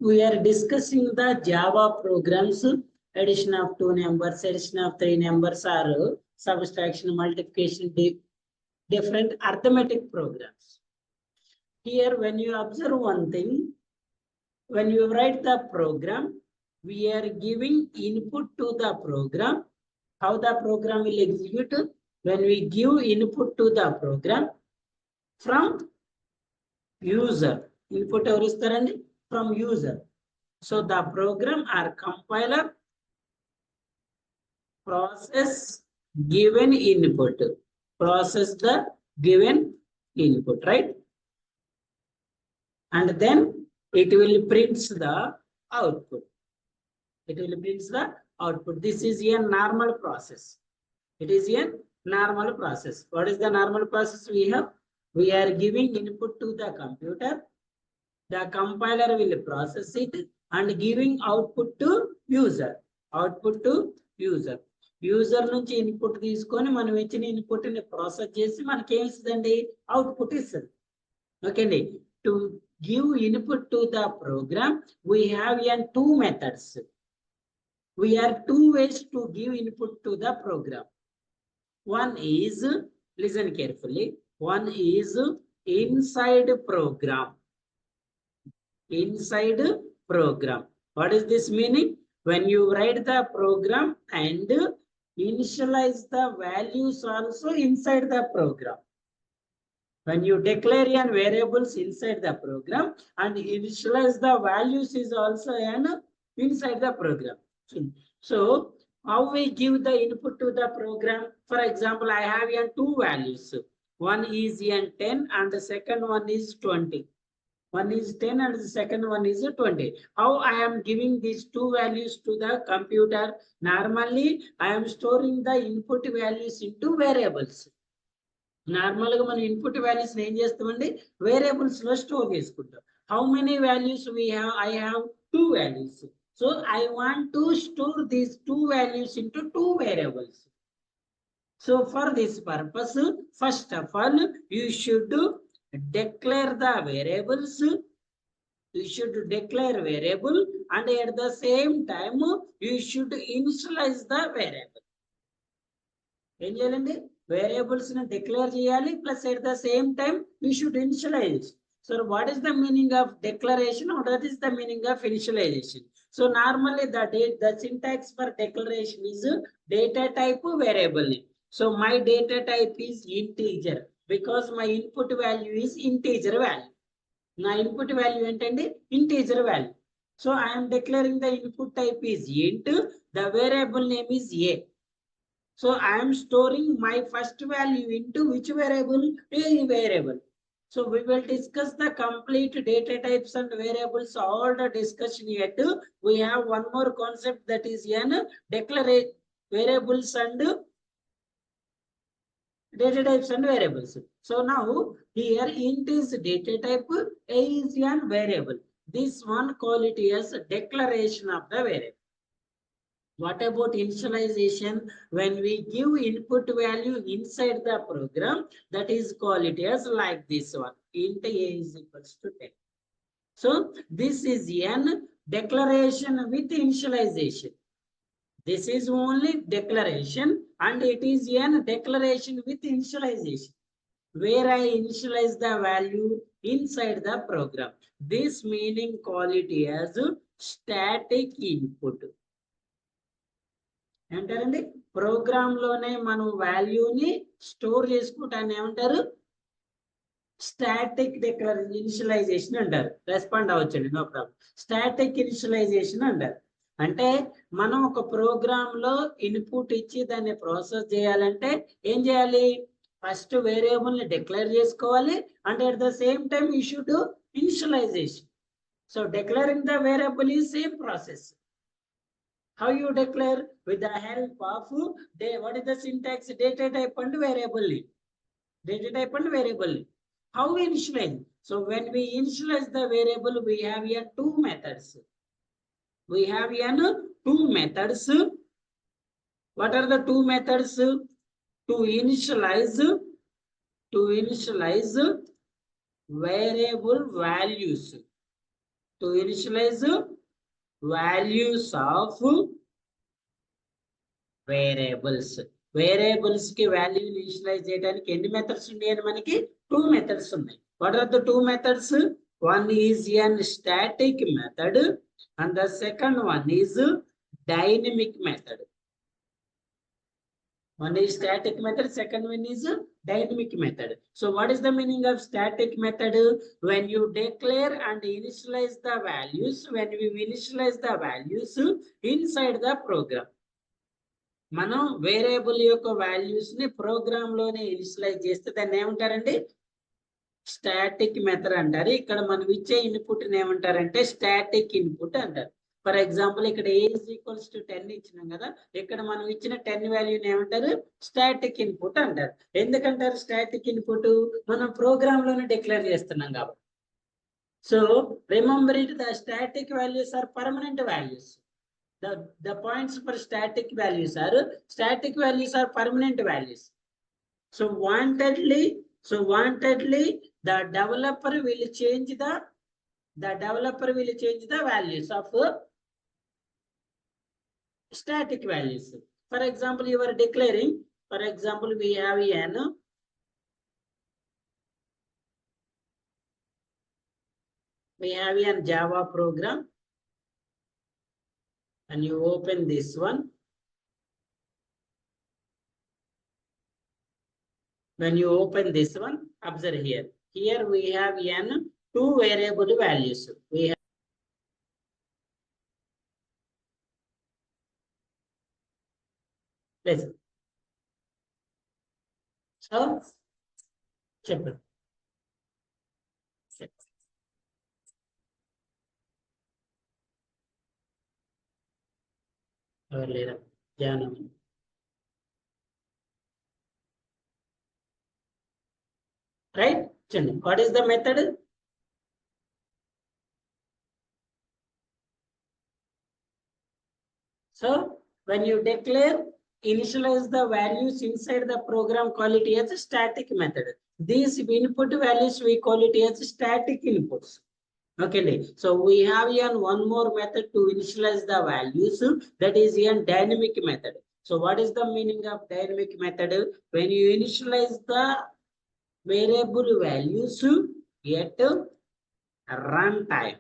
we are discussing the Java programs, addition of 2 numbers, addition of 3 numbers, or subtraction, multiplication, different arithmetic programs. Here, when you observe one thing, when you write the program, we are giving input to the program. How the program will execute? When we give input to the program from user. Input ఎవరు ఇస్తారండి? From user. So the program or compiler process given input. Process the given input, right? And then it will print the output. It will print the output. This is a normal process. It is a normal process. What is the normal process we have? We are giving input to the computer. The compiler will process it and giving output to user. Output to user. User నుంచి input తీసుకొని మనం ఇచ్చిన input ని process చేసి మనకి ఏమి ఇస్తుందండి? Output ఇస్తుంది. ఓకే అండి. To give input to the program we have two methods. We have two ways to give input to the program. One is, listen carefully, one is inside program. Inside program. What is this meaning? When you write the program and initialize the values also inside the program. When you declare an variables inside the program and initialize the values is also an inside the program. So how we give the input to the program? For example, I have two values. One is 10 and the second one is 20. One is 10 and the second one is 20. How I am giving these two values to the computer? Normally, I am storing the input values into variables. Normally, మన input values ఏం చేస్తామండి? Variables లో store చేసుకుంటాం. How many values we have? I have two values. So I want to store these two values into two variables. So for this purpose, first of all, you should declare the variables. You should declare variable and at the same time you should initialize the variable. ఏం చేయాలండి? Variables ని declare చేయాలి plus at the same time you should initialize. So what is the meaning of declaration or what is the meaning of initialization? So normally the syntax for declaration is data type variable. So my data type is integer because my input value is integer value. My input value ఏంటండి? Integer value. So I am declaring the input type is int. The variable name is a. So I am storing my first value into which variable? A variable. So we will discuss the complete data types and variables, all the discussion yet. We have one more concept that is an declaration variables and data types and variables. So now here int is data type, a is an variable. This one call it as declaration of the variable. What about initialization? When we give input value inside the program, that is called it as like this one, int a is equals to 10. So this is an declaration with initialization. This is only declaration and it is an declaration with initialization where I initialize the value inside the program. This meaning call it as static input. ఏంటారండి? Program లోనే మనం వాల్యూని store చేసుకుంటాను ఏమంటారు? Static initialization అంటారు. Respond అవ్వచ్చండి, no problem. Static initialization అంటారు. అంటే మనం ఒక ప్రోగ్రామ్ లో ఇన్పుట్ ఇచ్చి దాన్ని ప్రాసెస్ చేయాలంటే ఏం చేయాలి? ఫస్ట్ వేరియబుల్ ని డిక్లేర్ చేసుకోవాలి and at the same time you should initialization. So declaring the variable is same process. How you declare? With the help of what is the syntax? Data type and variable. Data type and variable. How we initialize? So when we initialize the variable, we have here two methods. We have here two methods. What are the two methods? To initialize variable values. To to initialize values of variables. Variables కి value initialize చేయడానికి ఎన్ని methods ఉన్నాయని మనకి 2 methods ఉన్నాయి. What are the 2 methods? One is an static method and the second one is dynamic method. One is static method, second one is dynamic method. So what is the meaning of static method? When you declare and initialize the values, when we initialize the values inside the program. మనం variable యొక్క values ని programme లోనే initialise చేస్తే దాన్ని ఏమంటారండి? Static method అంటారు. ఇక్కడ మనం ఇచ్చే ఇన్పుట్ ఏమంటారంటే స్టాటిక్ ఇన్పుట్ అంటారు. ఫర్ ఎగ్జాంపుల్ ఇక్కడ a = 10 ఇచ్చినాం కదా, ఇక్కడ మనం ఇచ్చిన 10 వాల్యూని ఏమంటారు? స్టాటిక్ ఇన్పుట్ అంటారు. ఎందుకంటారు స్టాటిక్ ఇన్పుట్? మనం ప్రోగ్రామ్ లోనే డిక్లేర్ చేస్తున్నాం కాబట్టి. So remember it, the static values are permanent values. The points for static values are permanent values. So wantedly the developer will change the values of static values. For example, you are declaring, for example, we have an Java program. And you open this one. When you open this one, observe here. Here we have two variable values. We have listen. So check it. Later, right? What is the method? So when you declare, initialize the values inside the program, call it as a static method. These input values we call it as static inputs. Okay, so we have one more method to initialize the values, that is dynamic method. So what is the meaning of dynamic method? When you initialize the variable values at runtime.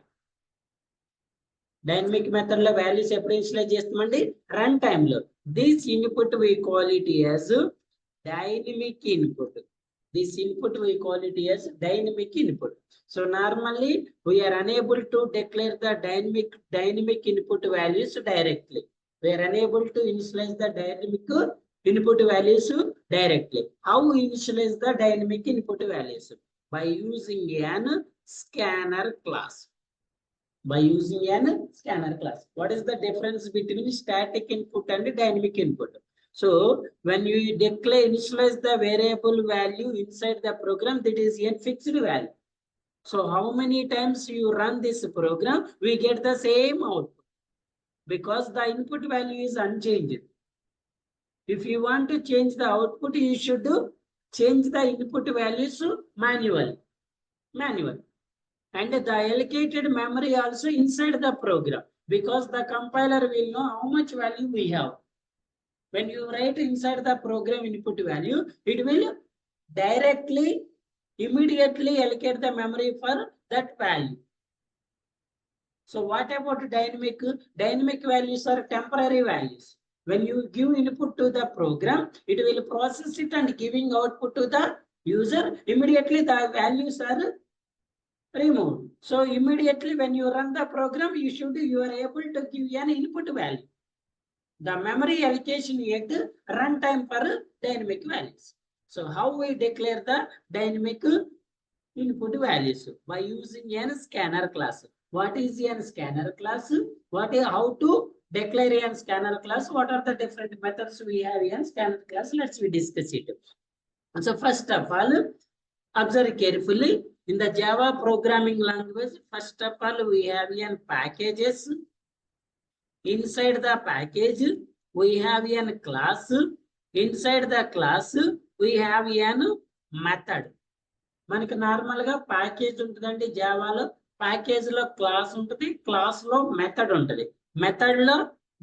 Dynamic method lo values eppudu initialize chestamandi? Runtime lo. This input we call it as dynamic input. This input we call it as dynamic input. So normally we are unable to declare the dynamic input values directly. We are unable to initialize the dynamic input values directly. How we initialize the dynamic input values? By using an scanner class. By using an scanner class. What is the difference between static input and dynamic input? So when you declare, initialize the variable value inside the program, that is a fixed value. So how many times you run this program, we get the same output because the input value is unchanged. If you want to change the output, you should change the input values manually. And the allocated memory also inside the program, because the compiler will know how much value we have. When you write inside the program input value, it will directly, immediately allocate the memory for that value. So what about dynamic? Dynamic values are temporary values. When you give input to the program, it will process it and giving output to the user. Immediately the values are removed. So immediately when you run the program, you are able to give an input value. The memory allocation at runtime for dynamic values. So how we declare the dynamic input values? By using a scanner class. What is a scanner class? How to declare a scanner class? What are the different methods we have in scanner class? Let's discuss it. So first of all, observe carefully. In the Java programming language, first of all, we have packages. Inside the package, we have a class. Inside the class, we have a method. మనకి normal గా package ఉంటుందండి జావాలో. Package లో class ఉంటుంది, class లో method ఉంటుంది, method లో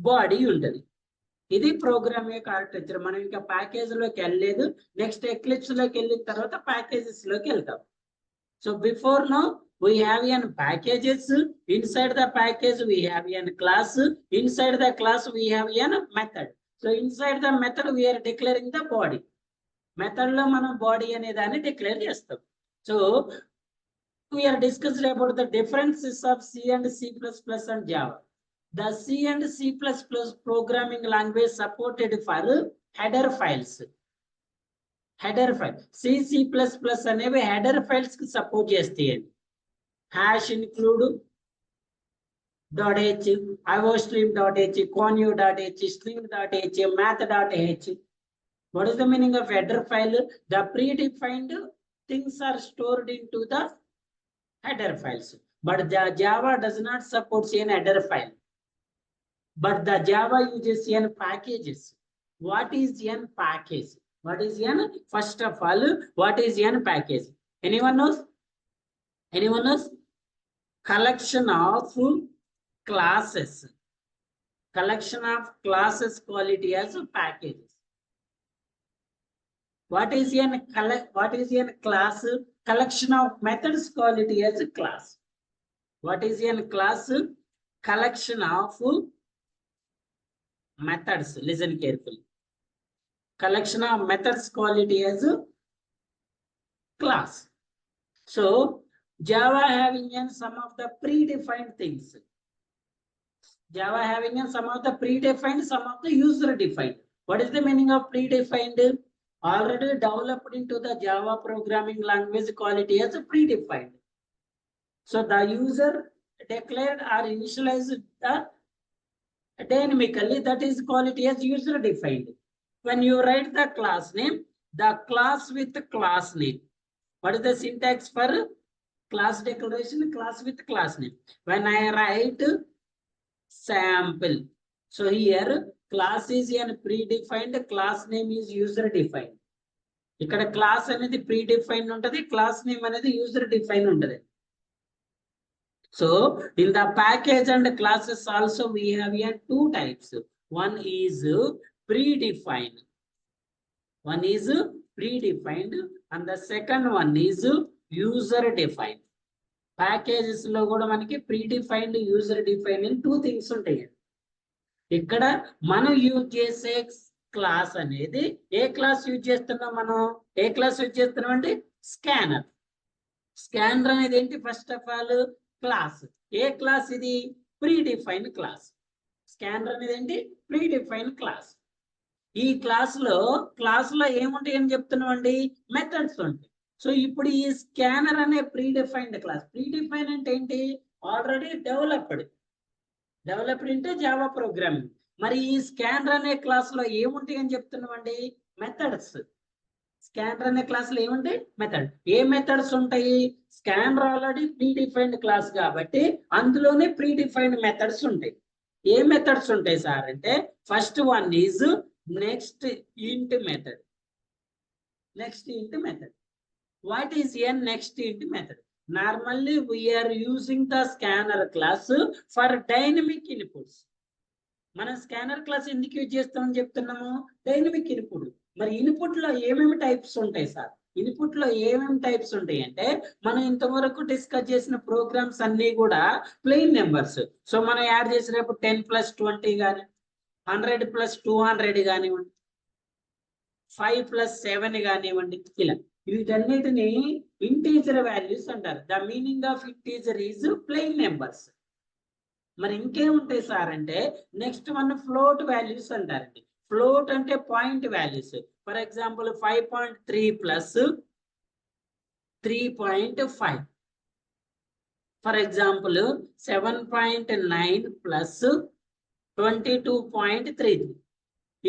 body ఉంటుంది. ఇది ప్రోగ్రామ్ యొక్క ఆర్కిటెక్చర్. మనం ఇంకా ప్యాకేజ్ లోకి వెళ్ళలేదు. నెక్స్ట్ ఎక్లిప్స్ లోకి వెళ్ళిన తర్వాత ప్యాకేజెస్ లోకి వెళ్తాం. So before no we have an packages. Inside the package we have an class. Inside the class we have an method. So inside the method we are declaring the body. Method lo మనం body అనే దాన్ని declare చేస్తాం. So we are discussing about the differences of C and C++ and Java. The C and C++ programming language supported for header files. Header file. C++ అనేవి header files కి support చేస్తాయి. Hash include .h, iostream.h, conio.h, string.h, math.h. What is the meaning of header file? The predefined things are stored into the header files. But the Java does not support an header file. But the Java uses n packages. What is n package? What is n? First of all, what is n package? Anyone knows? Anyone knows? Collection of classes. Collection of classes quality as packages. What is n class? Collection of methods quality as a class. What is n class? Collection of methods. Listen carefully. Collection of methods quality as a class. So Java having some of the predefined things. Java having some of the predefined, some of the user defined. What is the meaning of predefined? Already developed into the Java programming language quality as a predefined. So the user declared or initialized the dynamically, that is quality as user defined. When you write the class name, the class with class name. What is the syntax for class declaration? Class with class name. When I write sample, so here class is an predefined, class name is user defined. ఇక్కడ class అనేది predefined ఉంటది, class name అనేది user defined ఉంటది. So in the package and classes also we have here two types. One is predefined. One is predefined and the second one is user defined. Packages లో కూడా మనకి predefined, user defined in two things ఉంటాయి. ఇక్కడ మనం use చేసే class అనేది ఏ class use చేస్తున్నాం? మనం ఏ క్లాస్ యూజ్ చేస్తున్నాం అంటే స్కానర్. స్కానర్ అనేది ఏంటి? First of all class. ఏ క్లాస్ ఇది? Predefined class. స్కానర్ అనేది ఏంటి? Predefined class. ఈ క్లాస్ లో ఏముంటాయి అని చెప్తున్నాం అండి? మెథడ్స్ ఉంటాయి. సో ఇప్పుడు ఈ స్కానర్ అనే ప్రీడిఫైన్డ్ క్లాస్. ప్రీడిఫైన్ అంటే ఏంటి? ఆల్రెడీ డెవలప్డ్ ఇంటే జావా ప్రోగ్రామింగ్. మరి ఈ స్కానర్ అనే క్లాస్ లో ఏముంటాయి అని చెప్తున్నాం అండి? మెథడ్స్. స్కానర్ అనే క్లాస్ లో ఏముంటాయి? మెథడ్. ఏ మెథడ్స్ ఉంటాయి? స్కానర్ ఆల్రెడీ ప్రీడిఫైన్డ్ క్లాస్ కాబట్టి అందులోనే ప్రీడిఫైన్డ్ మెథడ్స్ ఉంటాయి. ఏ మెథడ్స్ ఉంటాయి సార్ అంటే, ఫస్ట్ వన్ ఈజ్ నెక్స్ట్ ఇంట్ మెథడ్. నెక్స్ట్ ఇంట్ method. What is a next ఇంట్ method? Normally we are using the scanner class for dynamic inputs. మనం స్కానర్ క్లాస్ ఎందుకు యూజ్ చేస్తామని చెప్తున్నాము? Dynamic input. మరి ఇన్పుట్ లో ఏమేమి టైప్స్ ఉంటాయి సార్? ఇన్పుట్ లో ఏమేమి టైప్స్ ఉంటాయి అంటే, మనం ఇంతవరకు డిస్కస్ చేసిన ప్రోగ్రామ్స్ అన్ని కూడా ప్లెయిన్ నెంబర్స్. సో మనం యాడ్ చేసినప్పుడు 10 + 20 కానీ, 100 + 200 కానివ్వండి, 5 + 7 కానివ్వండి, ఇలా వీటన్నిటిని ఇంటీజర్ వాల్యూస్ అంటారు. The meaning of integer is plain numbers. మరి ఇంకేముంటాయి సార్ అంటే, నెక్స్ట్ వన్ ఫ్లోట్ వాల్యూస్ అంటారండి. ఫ్లోట్ అంటే point values. For example 5.3 + 3.5. For example 7.9 + 22.33.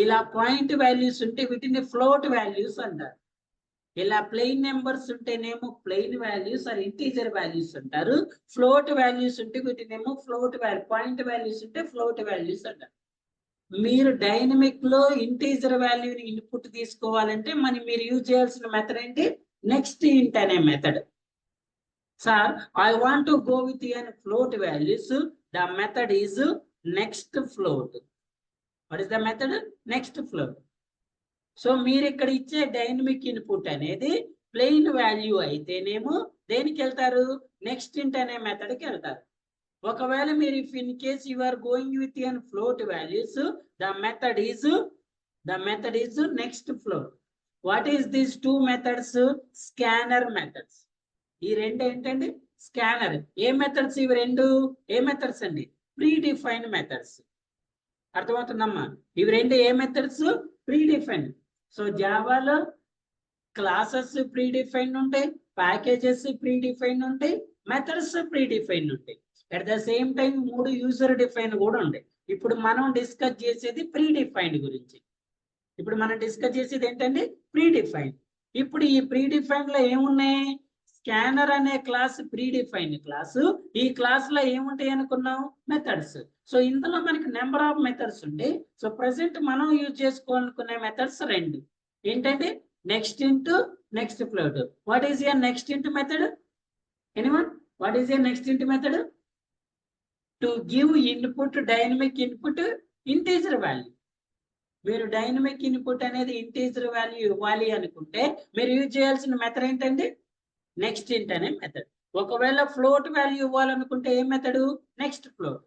ఇలా పాయింట్ వాల్యూస్ ఉంటే వీటిని ఫ్లోట్ వాల్యూస్ అంటారు. ఇలా ప్లెయిన్ నెంబర్స్ ఉంటేనేమో plain values or integer values అంటారు. ఫ్లోట్ వాల్యూస్ ఉంటే వీటినేమో ఫ్లోట్ వాల్యూ, పాయింట్ వాల్యూస్ ఉంటే ఫ్లోట్ వాల్యూస్ అంటారు. మీరు డైనమిక్ లో ఇంటీజర్ వాల్యూని ఇన్పుట్ తీసుకోవాలంటే మీరు యూజ్ చేయాల్సిన మెథడ్ ఏంటి? నెక్స్ట్ ఇంట్ అనే method. Sir, I want to go with n float values. The method is next float. What is the method? Next float. So మీరు ఇక్కడ ఇచ్చే డైనమిక్ ఇన్పుట్ అనేది ప్లెయిన్ వాల్యూ అయితేనేమో దేనికి వెళ్తారు? నెక్స్ట్ ఇంట్ అనే మెథడ్కి వెళ్తారు. ఒకవేళ మీరు if in case you are going with an float values, the method is next float. What is these two methods? Scanner methods. ఈ రెండు ఏంటండి? స్కానర్. ఏ మెథడ్స్ ఇవి రెండు? ఏ మెథడ్స్ అండి? Predefined methods. అర్థమవుతుందమ్మా? ఇవి రెండు ఏ మెథడ్స్? Predefined. సో జావాలో క్లాసెస్ ప్రీ డిఫైన్డ్ ఉంటాయి, ప్యాకేజెస్ ప్రీ డిఫైన్డ్ ఉంటాయి, మెథడ్స్ ప్రీ డిఫైన్డ్ ఉంటాయి. At the same time 3 user define కూడా ఉంటాయి. ఇప్పుడు మనం డిస్కస్ చేసేది ప్రీ డిఫైన్డ్ గురించి. ఇప్పుడు మనం డిస్కస్ చేసేది ఏంటంటే ప్రీ డిఫైన్డ్. ఇప్పుడు ఈ ప్రీ డిఫైన్డ్ లో ఏమున్నాయి? స్కానర్ అనే క్లాస్ ప్రీ డిఫైన్డ్ క్లాసు. ఈ క్లాస్ లో ఏముంటాయి అనుకున్నాం? మెథడ్స్. సో ఇందులో మనకి నెంబర్ ఆఫ్ మెథడ్స్ ఉంటాయి. సో ప్రెసెంట్ మనం యూజ్ చేసుకోవాలనుకునే మెథడ్స్ రెండు ఏంటంటే next into next float. What is your next into method? Anyone? What is your next into method? To give input, dynamic input, integer value. మీరు dynamic input అనేది integer value ఇవ్వాలి అనుకుంటే మీరు use చేయాల్సిన method ఏంటండి? Next ఇంట్ అనే method. ఒకవేళ ఫ్లోట్ వాల్యూ ఇవ్వాలనుకుంటే ఏ మెథడ్? Next float.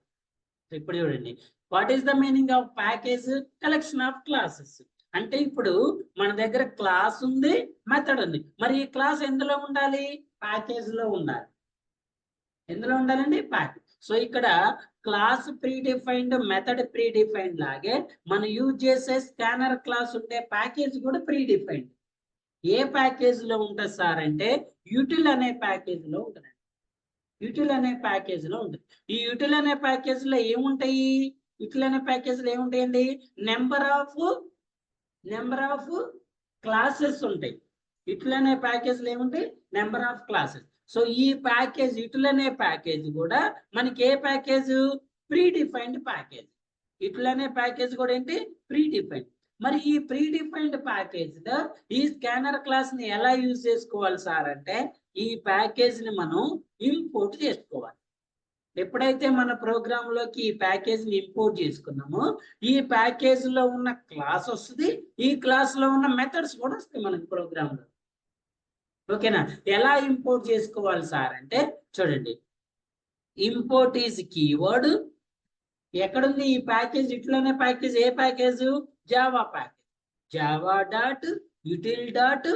ఇప్పుడు చూడండి, what is the meaning of package? Collection of classes. అంటే ఇప్పుడు మన దగ్గర క్లాస్ ఉంది, మెథడ్ ఉంది. మరి ఈ క్లాస్ ఎందులో ఉండాలి? ప్యాకేజ్ లో ఉండాలి. ఎందులో ఉండాలండి? ప్యాకేజ్. సో ఇక్కడ class pre defined, method pre defined లాగే మనం యూజ్ చేసే స్కానర్ క్లాస్ ఉండే ప్యాకేజ్ కూడా ప్రీ డిఫైన్డ్. ఏ ప్యాకేజ్ లో ఉంటుంది సార్ అంటే యూటిల్ అనే ప్యాకేజ్ లో ఉంటుంది. యూటిల్ అనే ప్యాకేజ్ లో ఉంటుంది. ఈ యూటిల్ అనే ప్యాకేజ్ లో ఏముంటాయి? యూటిల్ అనే ప్యాకేజ్ లో ఏముంటాయండి? నెంబర్ ఆఫ్ క్లాసెస్ ఉంటాయి. యూటిల్ అనే ప్యాకేజ్ లో ఏముంటాయి? Number of classes. సో ఈ ప్యాకేజ్ యూటిల్ అనే ప్యాకేజ్ కూడా మనకి ఏ package? Predefined package. Util అనే ప్యాకేజ్ కూడా ఏంటి? Predefined. మరి ఈ ప్రీ డిఫైన్డ్ ప్యాకేజ్ లో ఈ స్కానర్ క్లాస్ ని ఎలా యూజ్ చేసుకోవాలి సార్ అంటే ఈ ప్యాకేజ్ ని మనం ఇంపోర్ట్ చేసుకోవాలి. ఎప్పుడైతే మన ప్రోగ్రామ్ లోకి ఈ ప్యాకేజ్ ని ఇంపోర్ట్ చేసుకున్నామో ఈ ప్యాకేజ్ లో ఉన్న క్లాస్ వస్తుంది, ఈ క్లాస్ లో ఉన్న మెథడ్స్ కూడా వస్తాయి మనకి ప్రోగ్రామ్ లో. ఓకేనా? ఎలా ఇంపోర్ట్ చేసుకోవాలి సార్ అంటే చూడండి, ఇంపోర్ట్ ఈజ్ కీవర్డ్. ఎక్కడుంది ఈ ప్యాకేజ్? ఇట్లనే ప్యాకేజ్. ఏ package? Java package. Java dot util dot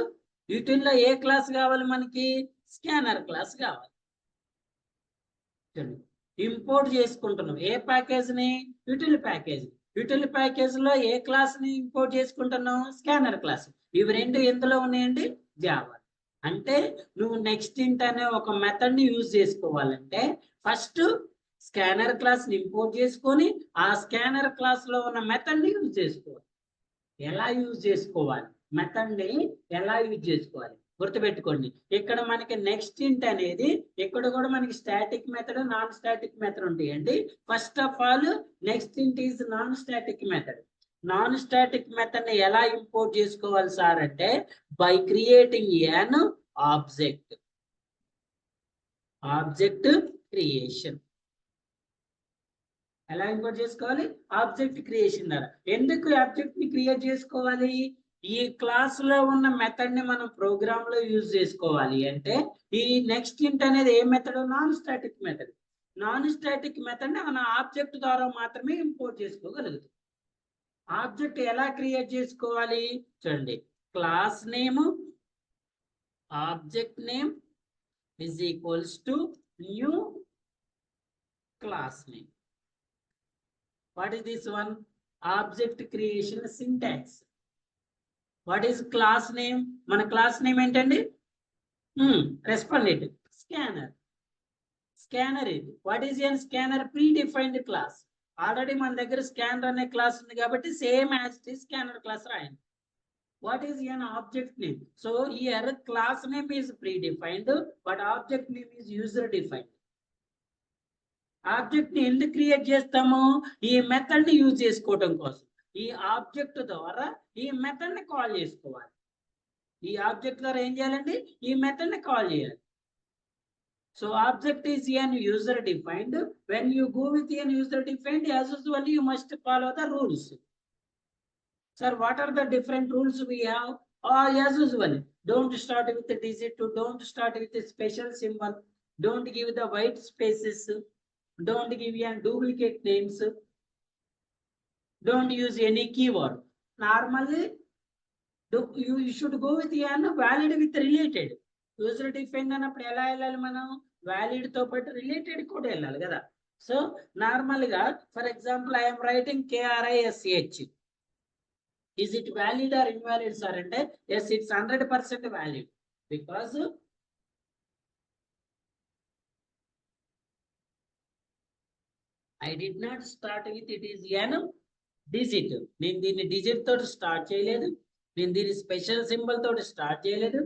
util లో ఏ క్లాస్ కావాలి మనకి? స్కానర్ క్లాస్ కావాలి. ఇంపోర్ట్ చేసుకుంటున్నాం ఏ ప్యాకేజ్ ని? Util package. యూటిల్ ప్యాకేజ్ లో ఏ క్లాస్ ని ఇంపోర్ట్ చేసుకుంటున్నాం? Scanner class. ఇవి రెండు ఎందులో ఉన్నాయండి? జావా. అంటే నువ్వు నెక్స్ట్ ఇంట్ అనే ఒక మెథడ్ ని యూజ్ చేసుకోవాలంటే ఫస్ట్ స్కానర్ క్లాస్ ని ఇంపోర్ట్ చేసుకొని ఆ స్కానర్ క్లాస్ లో ఉన్న మెథడ్ ని యూజ్ చేసుకోవాలి. ఎలా యూజ్ చేసుకోవాలి? మెథడ్ ని ఎలా యూజ్ చేసుకోవాలి గుర్తుపెట్టుకోండి. ఇక్కడ మనకి నెక్స్ట్ ఇంట్ అనేది ఇక్కడ కూడా మనకి static method, non static method ఉంటాయండి. First of all next int is non static method. Non static method ని ఎలా ఇంపోర్ట్ చేసుకోవాలి సార్ అంటే by creating an object creation. ఎలా ఇంపోర్ట్ చేసుకోవాలి? ఆబ్జెక్ట్ క్రియేషన్ ద్వారా. ఎందుకు ఆబ్జెక్ట్ ని క్రియేట్ చేసుకోవాలి? ఈ క్లాస్ లో ఉన్న మెథడ్ ని మనం ప్రోగ్రామ్ లో యూజ్ చేసుకోవాలి అంటే ఈ నెక్స్ట్ ఇంట్ అనేది ఏ method? Non static method. Non static method ని మనం ఆబ్జెక్ట్ ద్వారా మాత్రమే ఇంపోర్ట్ చేసుకోగలుగుతాం. ఆబ్జెక్ట్ ఎలా క్రియేట్ చేసుకోవాలి చూడండి, class name object name is equals to new class name. What is this one? Object creation syntax. What is class name? మన class name ఏంటండి? Responded. Scanner ఇది. What is an scanner? Predefined class. Already మన దగ్గర scanner అనే class ఉంది కాబట్టి same as it is scanner class రాయండి. What is an object name? So here class name is predefined, but object name is user defined. Object ని ఎందుకు create చేస్తాము? ఈ మెథడ్ ని యూజ్ చేసుకోవడం కోసం. ఈ ఆబ్జెక్ట్ ద్వారా ఈ మెథడ్ ని కాల్ చేసుకోవాలి. ఈ ఆబ్జెక్ట్ ద్వారా ఏం చేయాలండి? ఈ మెథడ్ ని కాల్ చేయాలి. So object is an user defined. When you go with an user defined, as usually you must follow the rules. Sir, what are the different rules we have? As usual, don't start with the digit, don't start with a special symbol, don't give the white spaces, don't give any duplicate names, don't use any keyword. Normally, you should go with an valid with related. User defined అన్నప్పుడు ఎలా వెళ్ళాలి మనం? Valid తో పాటు related కూడా వెళ్ళాలి కదా. So normal గా, for example, I am writing KRISH. Is it valid or invalid, sir? అంటే yes, it's 100% valid because I did not start with it is an digit. నేను దీన్ని డిజిట్ తోటి స్టార్ట్ చేయలేదు, నేను దీన్ని స్పెషల్ సింబల్ తోటి start చేయలేదు,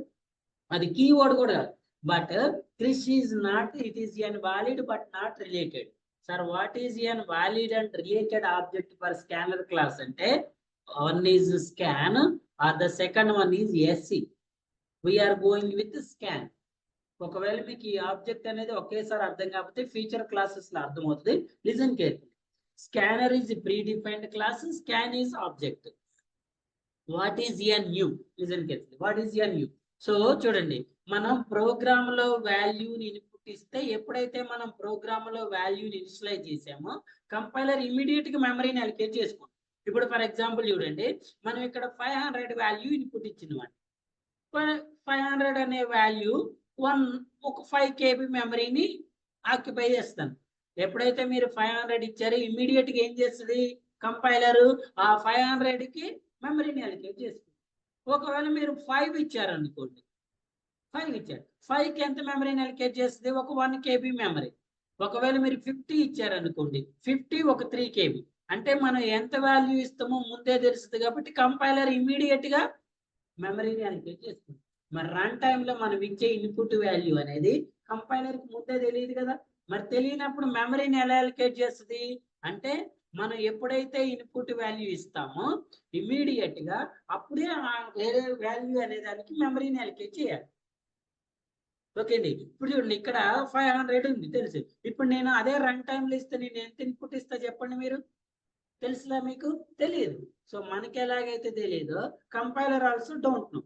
అది కీవర్డ్ కూడా. But Krish is not, it is an valid but not related. Sir what is an valid and related object for scanner class అంటే one is scan or the second one is SC. We are going with scan. ఒకవేళ మీకు ఈ object అనేది ఒకేసారి అర్థం కాకపోతే future classes లో అర్థమవుతుంది. Listen carefully. Scanner is pre defined class, scan is object. What is a new? Listen carefully. What is a new? So చూడండి, మనం ప్రోగ్రామ్ లో వాల్యూని ఇన్పుట్ ఇస్తే, ఎప్పుడైతే మనం ప్రోగ్రామ్ లో వాల్యూని ఇనిషియలైజ్ చేసామో కంపైలర్ ఇమీడియట్ గా మెమరీని అలొకేట్ చేసుకుంటాం. ఇప్పుడు ఫర్ ఎగ్జాంపుల్ చూడండి, మనం ఇక్కడ 500 వాల్యూ ఇన్పుట్ ఇచ్చినవాడి, 500 అనే వాల్యూ ఒక 5 KB మెమరీని ఆక్యుపై చేస్తాను. ఎప్పుడైతే మీరు 500 ఇచ్చారో ఇమీడియట్ గా ఏం చేస్తుంది కంపైలర్? ఆ 500 కి మెమరీని అలొకేట్ చేస్తుంది. ఒకవేళ మీరు 5 ఇచ్చారనుకోండి, 5 ఇచ్చారు, 5 కి ఎంత మెమరీని అలొకేట్ చేస్తుంది? ఒక 1 KB మెమరీ. ఒకవేళ మీరు 50 ఇచ్చారనుకోండి, 50 ఒక 3 KB. అంటే మనం ఎంత వాల్యూ ఇస్తామో ముందే తెలుస్తుంది కాబట్టి కంపైలర్ ఇమీడియట్ గా మెమరీని అలొకేట్ చేస్తుంది. మరి రన్ టైంలో మనం ఇచ్చే ఇన్పుట్ వాల్యూ అనేది కంపైలర్ కి ముందే తెలియదు కదా. మరి తెలియనప్పుడు మెమరీని ఎలా అలొకేట్ చేస్తుంది అంటే, మనం ఎప్పుడైతే ఇన్పుట్ వాల్యూ ఇస్తామో ఇమీడియట్ గా అప్పుడే వేరే వాల్యూ అనే దానికి మెమరీని అలొకేట్ చేయాలి. ఓకే అండి. ఇప్పుడు చూడండి, ఇక్కడ 500 ఉంది తెలుసు. ఇప్పుడు నేను అదే రన్ టైంలో ఇస్తే నేను ఎంత ఇన్పుట్ ఇస్తా చెప్పండి మీరు? తెలుసులా మీకు? తెలియదు. సో మనకి ఎలాగైతే తెలియదో compiler also don't know.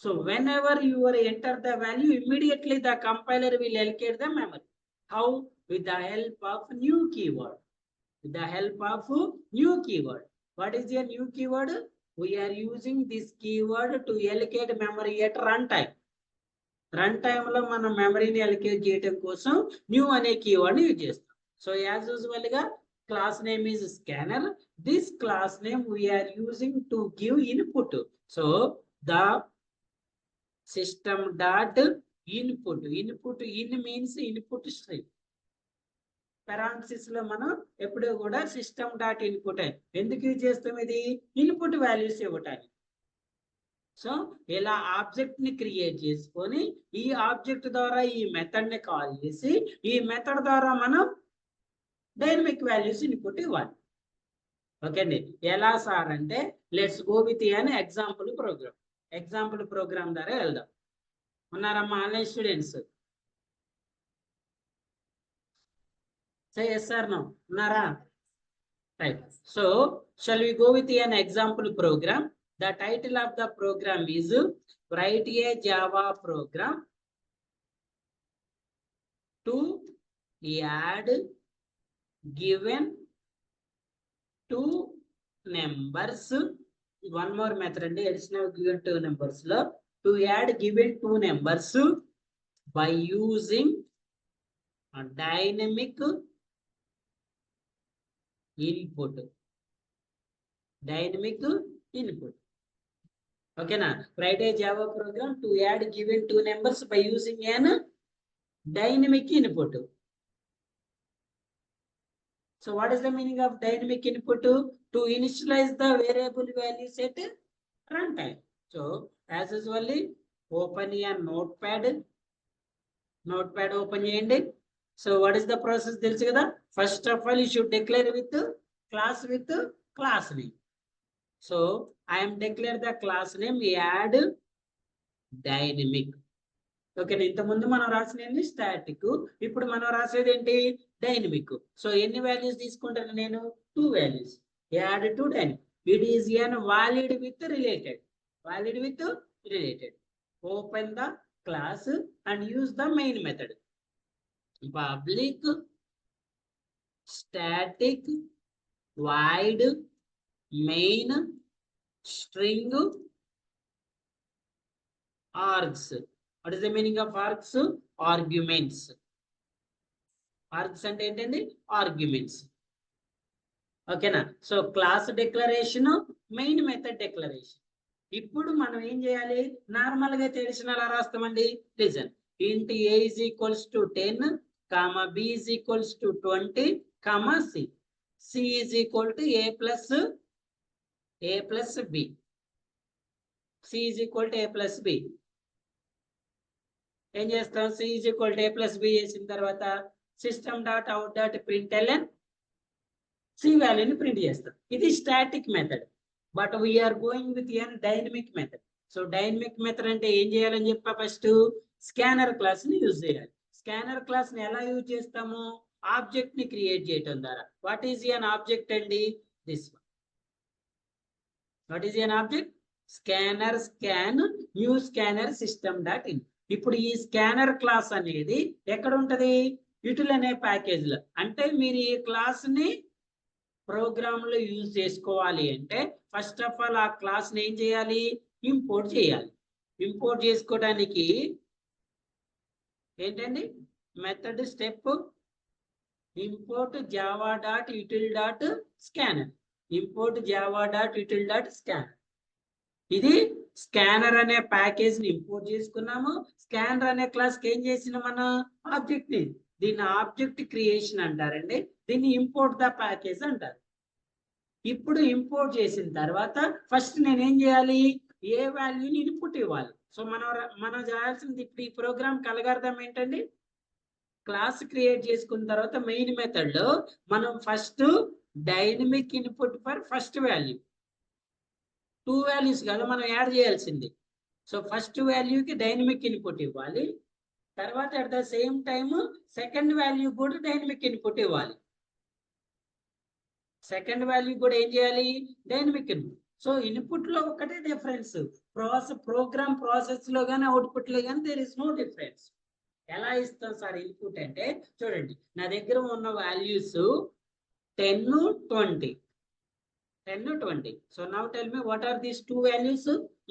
So whenever you enter the value, immediately the compiler will allocate the memory. How? With the help of new keyword. With the help of new keyword. What is a new keyword? We are using this keyword to allocate memory at runtime. Runtime లో మనం మెమరీని allocate చేయడం కోసం new అనే keyword use చేస్తాం. So as usual గా class name is scanner. This class name we are using to give input. So the system dot input. Input in means input string. Parenthesis లో మనం ఎప్పుడూ కూడా system dot input ఎందుకు use చేస్తాం? ఇది input values ఇవ్వటానికి. So ఇలా object ని క్రియేట్ చేసుకొని ఈ ఆబ్జెక్ట్ ద్వారా ఈ మెథడ్ ని కాల్ చేసి ఈ మెథడ్ ద్వారా మనం డైనమిక్ వాల్యూస్ ఇన్పుట్ ఇవ్వాలి. ఓకే అండి. ఎలా సార్ అంటే, let's go with an example program. Example program ద్వారా వెళ్దాం. ఉన్నారమ్మా online students? Say yes sir no ఉన్నారా? Right. So shall we go with an example program. The title of the program is write a Java program to add given two numbers. One more method and additional given two numbers lo to add given two numbers by using a dynamic input. Dynamic input. Okay na? Write a Java program to add given two numbers by using an dynamic input. So what is the meaning of dynamic input? To initialize the variable values at runtime. So as usually open a notepad. Notepad open cheyandi. So what is the process telusu kada? First of all you should declare with class name. So I am declare the class name add dynamic. Okay, ఇంతకుముందు మనం రాసిన static, ఇప్పుడు మనం రాసేది ఏంటి dynamic. So ఎన్ని values తీసుకుంటాను నేను 2 values add to dynamic. It is an valid with related, valid with related. Open the class and use the main method. Public static void main string args. What is the meaning of args? Arguments. Args అంటే ఏంటండి arguments. ఓకేనా? So class declaration, main method declaration. ఇప్పుడు మనం ఏం చేయాలి, normal గా తెలిసిన అలా రాస్తామండి. లిజన్, ఇంట్ a is equals to 10, comma b is equals to 20, comma c is equal to a plus b, c is equal to a plus b. ఏం చేస్తాం, c is equal to a plus b చేసిన తర్వాత system dot out dot println c వాల్యూని print చేస్తాం. ఇది static method. But we're going with an dynamic method. So dynamic method అంటే ఏం చేయాలని చెప్పా, ఫస్ట్ స్కానర్ క్లాస్ ని యూజ్ చేయాలి. స్కానర్ క్లాస్ ని ఎలా యూజ్ చేస్తాము, ఆబ్జెక్ట్ ని క్రియేట్ చేయడం ద్వారా. వాట్ ఈజ్ ఎన్ ఆబ్జెక్ట్ అండి, this one. What is an object, scanner scan new scanner system dot in. ఇప్పుడు ఈ స్కానర్ క్లాస్ అనేది ఎక్కడ ఉంటది, యూటిల్ అనే ప్యాకేజ్ లో. అంటే మీరు ఈ క్లాస్ ని ప్రోగ్రామ్ లో యూజ్ చేసుకోవాలి అంటే ఫస్ట్ ఆఫ్ ఆల్ ఆ క్లాస్ ని ఏం చేయాలి, ఇంపోర్ట్ చేయాలి. ఇంపోర్ట్ చేసుకోవడానికి ఏంటండి method step, import Java dot util dot scanner. Import Java dot util dot scanner. ఇది స్కానర్ అనే ప్యాకేజ్ ని ఇంపోర్ట్ చేసుకున్నాము. స్కానర్ అనే క్లాస్ కి ఏం చేసిన మనం ఆబ్జెక్ట్ ని, దీన్ని ఆబ్జెక్ట్ క్రియేషన్ అంటారండి. దీన్ని ఇంపోర్ట్ ద ప్యాకేజ్ అంటారు. ఇప్పుడు ఇంపోర్ట్ చేసిన తర్వాత ఫస్ట్ నేనేం చేయాలి, ఏ వాల్యూని ఇన్పుట్ ఇవ్వాలి. సో మనం చేయాల్సింది ఇప్పుడు ఈ ప్రోగ్రామ్ అల్గారిథం ఏంటండి, క్లాస్ క్రియేట్ చేసుకున్న తర్వాత మెయిన్ మెథడ్ లో మనం first dynamic input for first value, 2 values కదా మనం యాడ్ చేయాల్సింది. సో ఫస్ట్ వాల్యూకి డైనమిక్ ఇన్పుట్ ఇవ్వాలి. తర్వాత at the same time second value కూడా డైనమిక్ ఇన్పుట్ ఇవ్వాలి. సెకండ్ వాల్యూ కూడా ఏం చేయాలి, డైనమిక్ ఇన్పుట్. సో ఇన్పుట్ లో ఒకటే డిఫరెన్స్, ప్రోగ్రామ్ ప్రాసెస్ లో కానీ అవుట్పుట్ లో కానీ దేర్ ఇస్ నో డిఫరెన్స్. ఎలా ఇస్తాం సార్ ఇన్పుట్ అంటే, చూడండి నా దగ్గర ఉన్న values 10, 20. 10, 20. So now tell me what are these 2 values?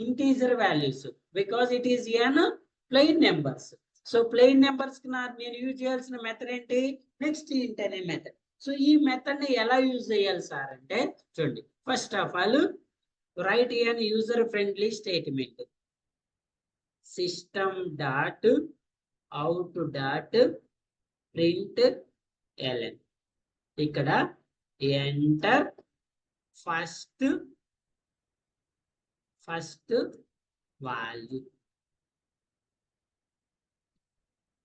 Integer values, because it is n plain numbers. So plain numbers కి నేను యూజ్ చేయాల్సిన మెథడ్ ఏంటి, నెక్స్ట్ ఇంట్ అనే మెథడ్. సో ఈ మెథడ్ ని ఎలా యూజ్ చేయాలి సార్ అంటే, చూడండి first of all write an user friendly statement, system dot out dot print ln. ఇక్కడ enter first value.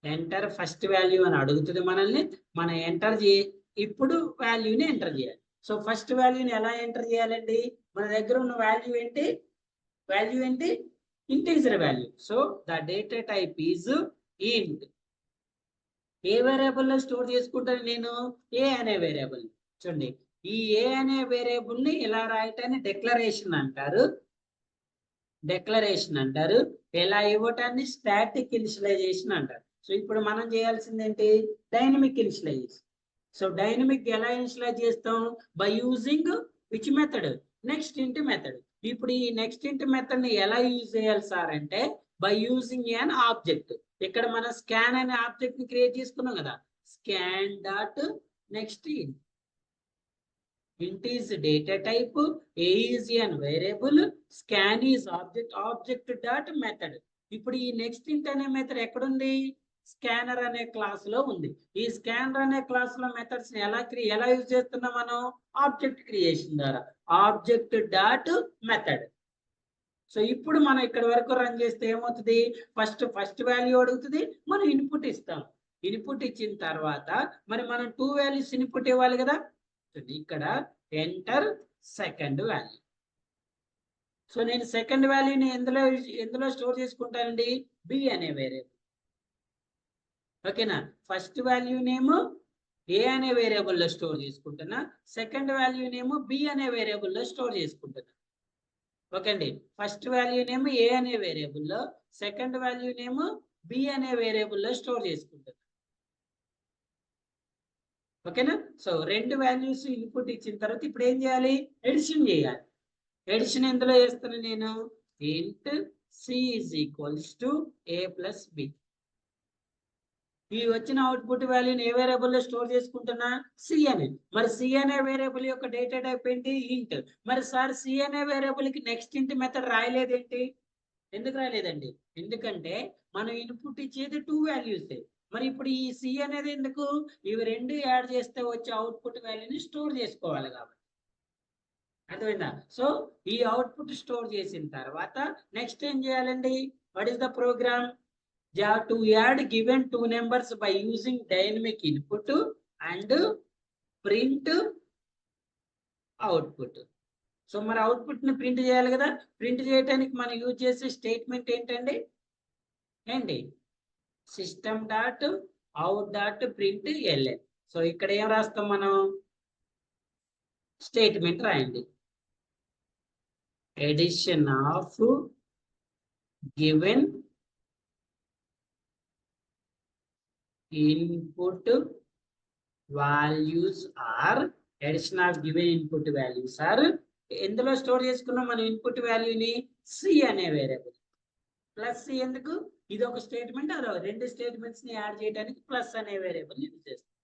Enter first value అని అడుగుతుంది మనల్ని. మనం ఎంటర్ ఇప్పుడు వాల్యూని ఎంటర్ చేయాలి. సో ఫస్ట్ వాల్యూని ఎలా ఎంటర్ చేయాలండి, మన దగ్గర ఉన్న వాల్యూ ఏంటి, integer value. So the data type is ఇంట్. ఏ వేరియబుల్ లో స్టోర్ చేసుకుంటాను నేను, ఏ అనే వేరియబుల్. చూడండి ఈ ఏ అనే వేరియబుల్ ని ఇలా రాయటాన్ని డెక్లరేషన్ అంటారు. ఎలా ఇవ్వటాన్ని స్టాటిక్ ఇనిషియలైజేషన్ అంటారు. సో ఇప్పుడు మనం చేయాల్సింది ఏంటి, డైనమిక్ ఇనిషియలైజేషన్. సో డైనమిక్ ఎలా ఇనిషియలైజ్ చేస్తాం, by using which method, next ఇంట్ మెథడ్. ఇప్పుడు ఈ నెక్స్ట్ ఇంట్ మెథడ్ ని ఎలా యూజ్ చేయాలి సార్ అంటే, బై యూజింగ్ an ఆబ్జెక్ట్. ఇక్కడ మనం స్కాన్ అనే ఆబ్జెక్ట్ ని క్రియేట్ చేసుకున్నాం కదా, scan dot next int is data type, a is an variable, scan is object dot method. ఇప్పుడు ఈ నెక్స్ట్ ఇంట్ అనే మెథడ్ ఎక్కడుంది, స్కానర్ అనే క్లాస్ లో ఉంది. ఈ స్కానర్ అనే క్లాస్ లో మెథడ్స్ ని ఎలా యూజ్ చేస్తున్నాం మనం, ఆబ్జెక్ట్ క్రియేషన్ ద్వారా, ఆబ్జెక్ట్ డాట్ మెథడ్. సో ఇప్పుడు మనం ఇక్కడ వరకు రన్ చేస్తే ఏమవుతుంది, ఫస్ట్ వాల్యూ అడుగుతుంది, మనం ఇన్పుట్ ఇస్తాం. ఇన్పుట్ ఇచ్చిన తర్వాత మరి మనం 2 వాల్యూస్ ఇన్పుట్ ఇవ్వాలి కదా, ఇక్కడ ఎంటర్ సెకండ్ వాల్యూ. సో నేను సెకండ్ వాల్యూని ఎందులో స్టోర్ చేసుకుంటానండి, బి అనే వేరియబుల్. ఓకేనా? ఫస్ట్ వాల్యూ నేమ్ ఏ అనే వేరియబుల్లో స్టోర్ చేసుకుంటున్నా, సెకండ్ వాల్యూ నేమ్ బి అనే వేరియబుల్లో స్టోర్ చేసుకుంటున్నా. ఓకే అండి, ఫస్ట్ వాల్యూ నేమ్ ఏ అనే వేరియబుల్లో, సెకండ్ వాల్యూ నేమ్ బి అనే వేరియబుల్లో స్టోర్ చేసుకుంటున్నా. ఓకేనా? సో రెండు వాల్యూస్ ఇన్పుట్ ఇచ్చిన తర్వాత ఇప్పుడు ఏం చేయాలి? ఎడిషన్ చేయాలి. ఎడిషన్ ఎందులో చేస్తాను నేను? Int c is equals to a plus b. ఈ వచ్చిన అవుట్పుట్ వాల్యూని ఏ వేరియబుల్లో స్టోర్ చేసుకుంటున్నా? సి అని. మరి సి అనే వేరియబుల్ యొక్క డేటా టైప్ ఏంటి? ఇంట్. మరి సార్ సి అనే వేరియబుల్ కి నెక్స్ట్ ఇంట్ మెథడ్ రాయలేదేంటి? ఎందుకు రాయలేదండి? ఎందుకంటే మనం ఇన్పుట్ ఇచ్చేది 2 వాల్యూస్. మరి ఇప్పుడు ఈ సి అనేది ఎందుకు? ఇవి రెండు యాడ్ చేస్తే వచ్చే అవుట్పుట్ వాల్యూని స్టోర్ చేసుకోవాలి కాబట్టి. అర్థమైందా? సో ఈ అవుట్పుట్ స్టోర్ చేసిన తర్వాత నెక్స్ట్ ఏం చేయాలండి? What is the program? To add given two numbers by using dynamic input and print output. So మరి అవుట్పుట్ ని ప్రింట్ చేయాలి కదా? ప్రింట్ చేయడానికి మనం యూజ్ చేసే స్టేట్మెంట్ ఏంటండి? ఏంటి? System dot out dot print LN. So ఇక్కడ ఏం రాస్తాం మనం? స్టేట్మెంట్ రాయండి. Addition of given input values are, addition of given input values are, ఎందులో స్టోర్ చేసుకున్నాం మనం ఇన్పుట్ వాల్యూని? సి అనే వేరియబుల్. ప్లస్ సి ఎందుకు? ఇది ఒక స్టేట్మెంట్, అదో రెండు స్టేట్మెంట్స్ ని యాడ్ చేయడానికి ప్లస్ అనే వేరియబుల్ యూజ్ చేస్తాం.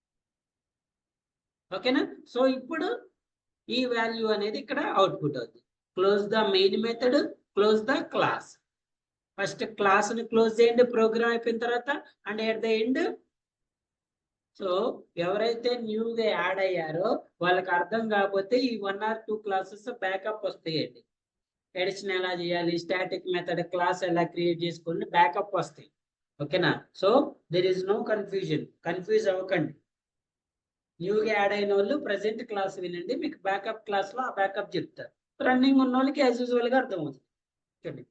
ఓకేనా? సో ఇప్పుడు ఈ వాల్యూ అనేది ఇక్కడ అవుట్పుట్ అవుతుంది. Close the main method, close the class. First class ని క్లోజ్ చేయండి ప్రోగ్రామ్ అయిపోయిన తర్వాత, and at the end. So ఎవరైతే న్యూగా యాడ్ అయ్యారో వాళ్ళకి అర్థం కాకపోతే ఈ 1 or 2 క్లాసెస్ బ్యాకప్ వస్తాయండి. ఎడిషన్ ఎలా చేయాలి, స్టాటిక్ మెథడ్, క్లాస్ ఎలా క్రియేట్ చేసుకోండి, బ్యాకప్ వస్తాయి. ఓకేనా? So there is no confusion. Confuse అవ్వకండి. న్యూగా యాడ్ అయిన వాళ్ళు ప్రెసెంట్ క్లాస్ వినండి, మీకు బ్యాకప్ క్లాస్ లో ఆ బ్యాకప్ చెప్తారు. రన్నింగ్ ఉన్న వాళ్ళకి యాజ్ యూజువల్ గా అర్థమవుతుంది. చూడండి,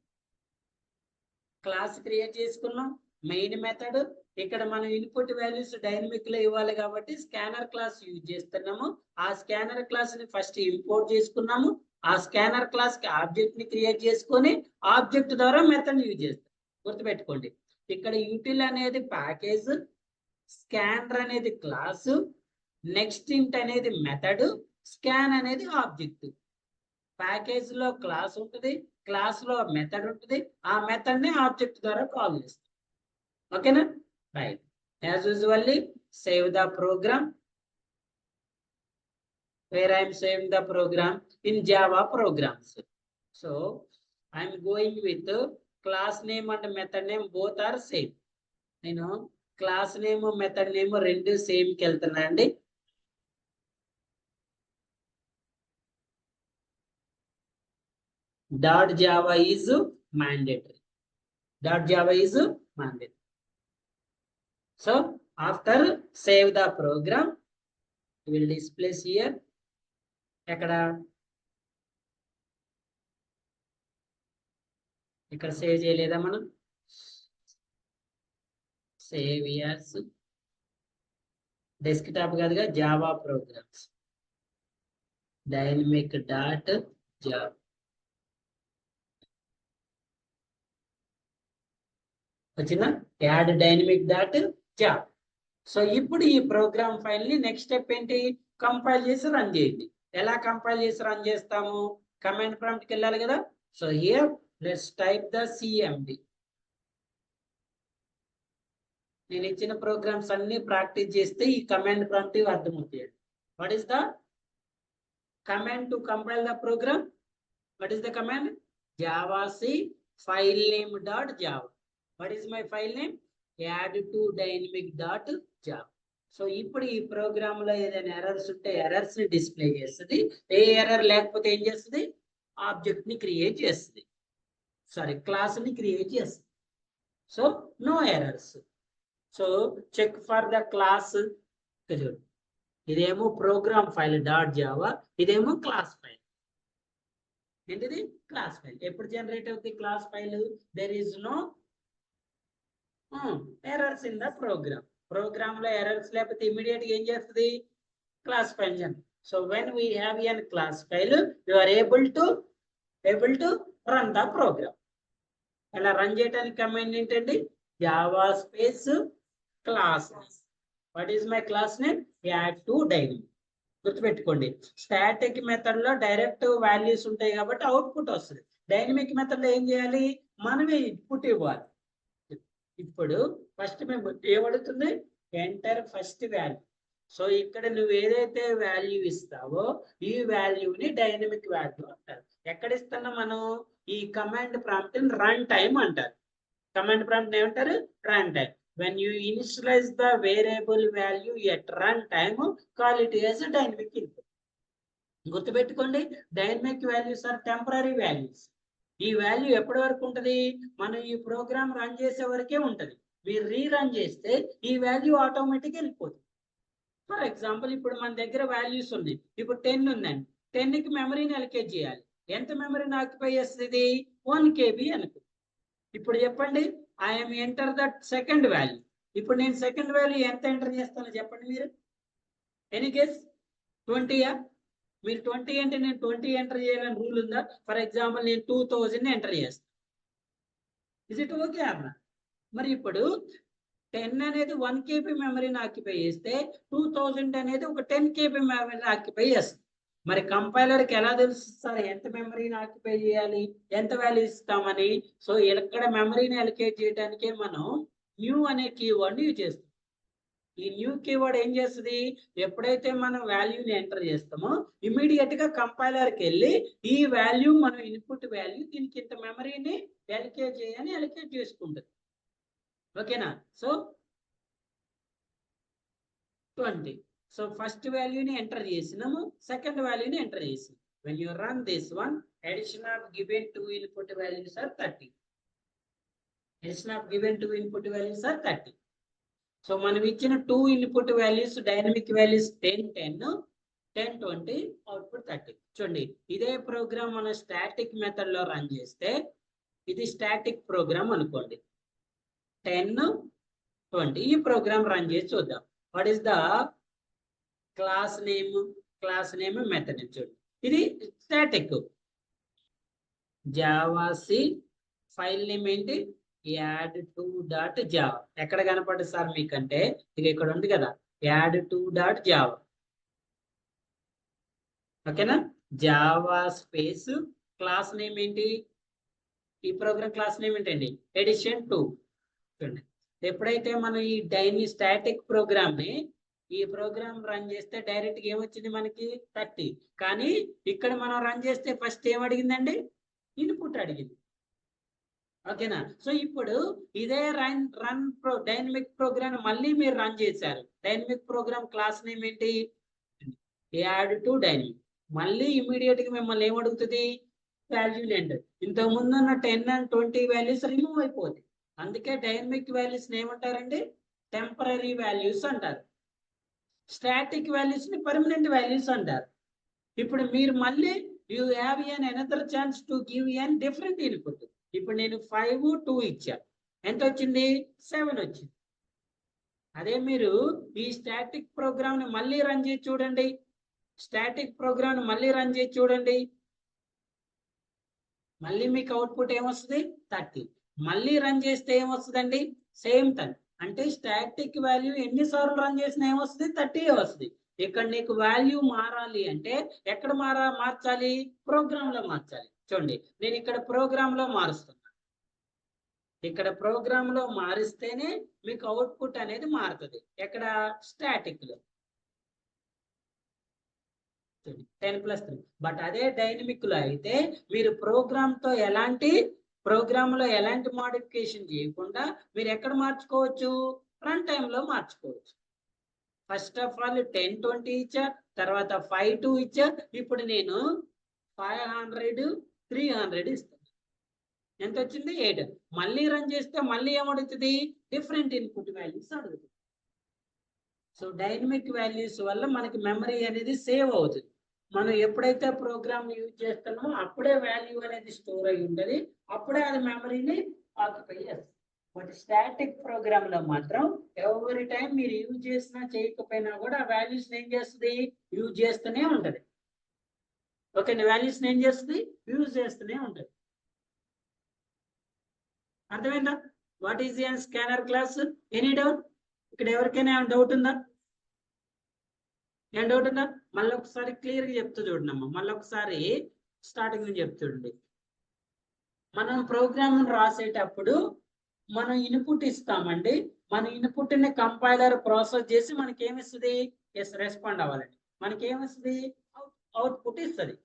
క్లాస్ క్రియేట్ చేసుకున్నాం, మెయిన్ మెథడ్. ఇక్కడ మనం ఇన్పుట్ వాల్యూస్ డైనమిక్ లో ఇవ్వాలి కాబట్టి స్కానర్ క్లాస్ యూజ్ చేస్తున్నాము. ఆ స్కానర్ క్లాస్ ని ఫస్ట్ ఇంపోర్ట్ చేసుకున్నాము. ఆ స్కానర్ క్లాస్ కి ఆబ్జెక్ట్ ని క్రియేట్ చేసుకొని ఆబ్జెక్ట్ ద్వారా మెథడ్ యూజ్ చేస్తాం. గుర్తుపెట్టుకోండి, ఇక్కడ యూటిల్ అనేది ప్యాకేజ్, స్కానర్ అనేది క్లాసు, నెక్స్ట్ ఇంట్ అనేది మెథడ్, స్కాన్ అనేది ఆబ్జెక్ట్. ప్యాకేజ్ లో క్లాస్ ఉంటుంది, క్లాస్ లో మెథడ్ ఉంటుంది, ఆ మెథడ్ ని ఆబ్జెక్ట్ ద్వారా కాల్ చేస్తాం. ఓకేనా? Right. As usually save the program. where I am saving the program in Java programs. So I am going with class name and method name, both are same. నేను class name method name రెండు same కి వెళ్తున్నా అండి. .java is mandatory. .java is mandatory. So after save the program, it will display here. ఎక్కడ? ఇక్కడ save చేయలేదా మనం? Save as desktop కాదుగా, Java programs, dynamic dot Java. వచ్చిందా? Add dynamic dot Java. So ఇప్పుడు ఈ ప్రోగ్రామ్ ఫైల్ ని next step ఏంటి? కంపైల్ చేసి రన్ చేయండి. ఎలా కంపైల్ చేసి రన్ చేస్తాము? కమాండ్ ప్రాంప్ట్ కి వెళ్ళాలి కదా. So here let's type the CMD. నేను ఇచ్చిన ప్రోగ్రామ్స్ అన్ని ప్రాక్టీస్ చేస్తే ఈ కమాండ్ ప్రాంప్ట్ అర్థమవుతాయి. What is the command to compile the program? What is the command? javac file name dot java. What is my file name? add to dynamic dot java. So ఇప్పుడు ఈ programme లో ఏదైనా errors ఉంటే errors ని display చేస్తుంది. ఏ error లేకపోతే ఏం చేస్తుంది? ఆబ్జెక్ట్ ని క్రియేట్ చేస్తుంది, సారీ క్లాస్ ని క్రియేట్ చేస్తుంది. So no errors. So check for the class. ఇదేమో ప్రోగ్రామ్ ఫైల్ .java, ఇదేమో క్లాస్ ఫైల్. ఏంటిది? Class file. ఎప్పుడు జనరేట్ అవుతుంది class file? There is no errors in the program. Program లో ఎర్రర్స్ లేకపోతే ఇమీడియట్ గా ఏం చేస్తుంది, క్లాస్ ఫైల్ చేయండి. So when we have an class file, you are able to run the program. అలా run చేయడానికి కమాండ్ ఏంటండి, Java space class. What is my class name, add to dynamic. గుర్తుపెట్టుకోండి, static method లో direct values ఉంటాయి కాబట్టి output వస్తుంది. Dynamic method లో ఏం చేయాలి, మనమే ఇన్పుట్ ఇవ్వాలి. ఇప్పుడు ఫస్ట్ మేము ఏమడుగుతుంది, ఎంటర్ ఫస్ట్ వాల్యూ. సో ఇక్కడ నువ్వు ఏదైతే వాల్యూ ఇస్తావో ఈ వాల్యూని డైనమిక్ వాల్యూ అంటారు. ఎక్కడ ఇస్తున్నా మనం, ఈ కమాండ్ ప్రాంప్ట్ రన్ టైమ్ అంటారు. కమాండ్ ప్రాంప్ట్ ఏమంటారు, run time. When you initialize the variable value at runtime, call it as a dynamic input. గుర్తుపెట్టుకోండి, dynamic values are temporary values. ఈ వాల్యూ ఎప్పటి వరకు ఉంటుంది, మనం ఈ ప్రోగ్రామ్ రన్ చేసే వరకే ఉంటుంది. మీరు రీరన్ చేస్తే ఈ వాల్యూ ఆటోమేటిక్ వెళ్ళిపోతుంది. ఫర్ ఎగ్జాంపుల్ ఇప్పుడు మన దగ్గర వాల్యూస్ ఉన్నాయి. ఇప్పుడు 10 ఉందండి, 10కి మెమరీని అలొకేట్ చేయాలి. ఎంత మెమరీని ఆక్యుపై చేస్తుంది, 1 KB అనుకో. ఇప్పుడు చెప్పండి, I'm enter that second value. ఇప్పుడు నేను సెకండ్ వాల్యూ ఎంత ఎంటర్ చేస్తానో చెప్పండి మీరు. ఎనీ గెస్, 20యా? మీరు 20 అంటే నేను 20 ఎంటర్ చేయాలని రూల్ ఉందా? ఫర్ ఎగ్జాంపుల్ నేను 2000 ఎంటర్ చేస్తాను. ఇజ్ ఇట్ ఓకే అన్న? మరి ఇప్పుడు 10 అనేది 1 KB మెమరీని ఆక్యుపై చేస్తే 2000 అనేది ఒక 10 KB మెమరీని ఆక్యుపై చేస్తుంది. మరి కంపైలర్కి ఎలా తెలుస్తుంది ఎంత మెమరీని ఆక్యుపై చేయాలి, ఎంత వాల్యూ ఇస్తామని? సో ఇక్కడ మెమరీని అలొకేట్ చేయడానికే మనం న్యూ అనే కీవర్డ్ యూజ్ చేస్తాం. ఈ న్యూ కీవర్డ్ ఏం చేస్తుంది, ఎప్పుడైతే మనం వాల్యూని ఎంటర్ చేస్తామో ఇమీడియట్ గా కంపైలర్కి వెళ్ళి ఈ వాల్యూ మనం ఇన్పుట్ వాల్యూ, దీనికి ఇంత మెమరీని అలొకేట్ చేయని అలొకేట్ చేసుకుంటుంది. ఓకేనా? సో 20. సో ఫస్ట్ వాల్యూని ఎంటర్ చేసినాము, సెకండ్ వాల్యూని ఎంటర్ చేసినాము. when you run this one, addition of given two input values are 30. addition of given two input values are 30. So మనం ఇచ్చిన 2 input values dynamic values 10, 10, 10, 20, output 30. చూడండి, ఇదే programme మనం static method లో run చేస్తే, ఇది స్టాటిక్ ప్రోగ్రామ్ అనుకోండి, 10, 20. ఈ ప్రోగ్రామ్ రన్ చేసి చూద్దాం. What is the class name method. చూడండి, ఇది static. Java C file name ఏంటి, add2.java. ఎక్కడ కనపడదు సార్ మీకంటే, ఇది ఇక్కడ ఉంది కదా, add2.java. ఓకేనా? జావా స్పేస్ క్లాస్ నేమ్ ఏంటి, ఈ ప్రోగ్రామ్ క్లాస్ నేమ్ ఏంటండి, ఎడిషన్ 2. చూడండి, ఎప్పుడైతే మనం ఈ స్టాటిక్ ప్రోగ్రామ్ ని ఈ ప్రోగ్రామ్ రన్ చేస్తే డైరెక్ట్ గా ఏమొచ్చింది మనకి 30. కానీ ఇక్కడ మనం రన్ చేస్తే ఫస్ట్ ఏం అడిగిందండి, ఇన్పుట్ అడిగింది. ఓకేనా? సో ఇప్పుడు ఇదే డైనమిక్ ప్రోగ్రామ్ మళ్ళీ మీరు రన్ చేశారు. డైనమిక్ ప్రోగ్రామ్ క్లాస్ నేమ్ ఏంటి, యాడ్ టు డైనమిక్. మళ్ళీ ఇమీడియట్ గా మిమ్మల్ని ఏమడుగుతుంది, వాల్యూ ఎంటర్. ఇంతకు ముందు ఉన్న 10 and 20 వాల్యూస్ రిమూవ్ అయిపోతాయి. అందుకే డైనమిక్ వాల్యూస్ ఏమంటారండి, టెంపరరీ వాల్యూస్ అంటారు. స్టాటిక్ వాల్యూస్ ని పర్మనెంట్ వాల్యూస్ అంటారు. ఇప్పుడు మీరు మళ్ళీ you have an another chance to give an different input. ఇప్పుడు నేను 5, 2 ఇచ్చా, ఎంత వచ్చింది, 7 వచ్చింది. అదే మీరు ఈ స్టాటిక్ ప్రోగ్రామ్ ని మళ్ళీ రన్ చేసి చూడండి, స్టాటిక్ ప్రోగ్రామ్ ని మళ్ళీ రన్ చేసి చూడండి, మళ్ళీ మీకు అవుట్పుట్ ఏమొస్తుంది, 30. మళ్ళీ రన్ చేస్తే ఏమొస్తుందండి, సేమ్ 10. అంటే స్టాటిక్ వాల్యూ ఎన్నిసార్లు రన్ చేసినా ఏమొస్తుంది, 30 వస్తుంది. ఇక్కడ నీకు వాల్యూ మారాలి అంటే ఎక్కడ మార్చాలి, ప్రోగ్రామ్ లో మార్చాలి. చూడండి, నేను ఇక్కడ ప్రోగ్రామ్ లో మారుస్తున్నా. ఇక్కడ ప్రోగ్రామ్ లో మారిస్తేనే మీకు అవుట్పుట్ అనేది మారుతుంది. ఎక్కడ, స్టాటిక్ లో 10+3. బట్ అదే డైనమిక్ లో అయితే మీరు ప్రోగ్రామ్ లో ఎలాంటి మోడిఫికేషన్ చేయకుండా మీరు ఎక్కడ మార్చుకోవచ్చు, రన్ టైమ్ లో మార్చుకోవచ్చు. ఫస్ట్ ఆఫ్ ఆల్ 10, 20 ఇచ్చా, తర్వాత 5, 2 ఇచ్చా. ఇప్పుడు నేను 500, 300 ఇస్తాను. ఎంత వచ్చింది, 8. మళ్ళీ రన్ చేస్తే మళ్ళీ ఏమడుగుతుంది, డిఫరెంట్ ఇన్పుట్ వాల్యూస్ అడుగుతుంది. సో డైనమిక్ వాల్యూస్ వల్ల మనకి మెమరీ అనేది సేవ్ అవుతుంది. మనం ఎప్పుడైతే ప్రోగ్రామ్ యూజ్ చేస్తామో అప్పుడే వాల్యూ అనేది స్టోర్ అయి ఉంటుంది, అప్పుడే అది మెమరీని ఆక్యుపై చేస్తుంది. బట్ స్టాటిక్ ప్రోగ్రామ్ లో మాత్రం ఎవ్రీ టైం మీరు యూజ్ చేసినా చేయకపోయినా కూడా ఆ వాల్యూస్ ఏం చేస్తుంది, యూజ్ చేస్తూనే ఉంటది. ఓకే, వాల్యూస్ ఏం చేస్తుంది, యూజ్ చేస్తూనే ఉంటది. అర్థమైందా? What is the scanner class? Any doubt? ఇక్కడ ఎవరికైనా డౌట్ ఉందా? ఏం డౌట్ ఉందా? మళ్ళీ ఒకసారి క్లియర్ గా చెప్తూ చూడండి. మళ్ళీ ఒకసారి స్టార్టింగ్ నుంచి చెప్తుండండి. మనం ప్రోగ్రామ్ రాసేటప్పుడు మనం ఇన్పుట్ ఇస్తామండి. మన ఇన్పుట్ ని కంపైలర్ ప్రాసెస్ చేసి మనకి ఏమిస్తుంది, ఎస్ రెస్పాండ్ అవ్వాలండి. మనకి ఏమిస్తుంది, అవుట్పుట్ ఇస్తుంది.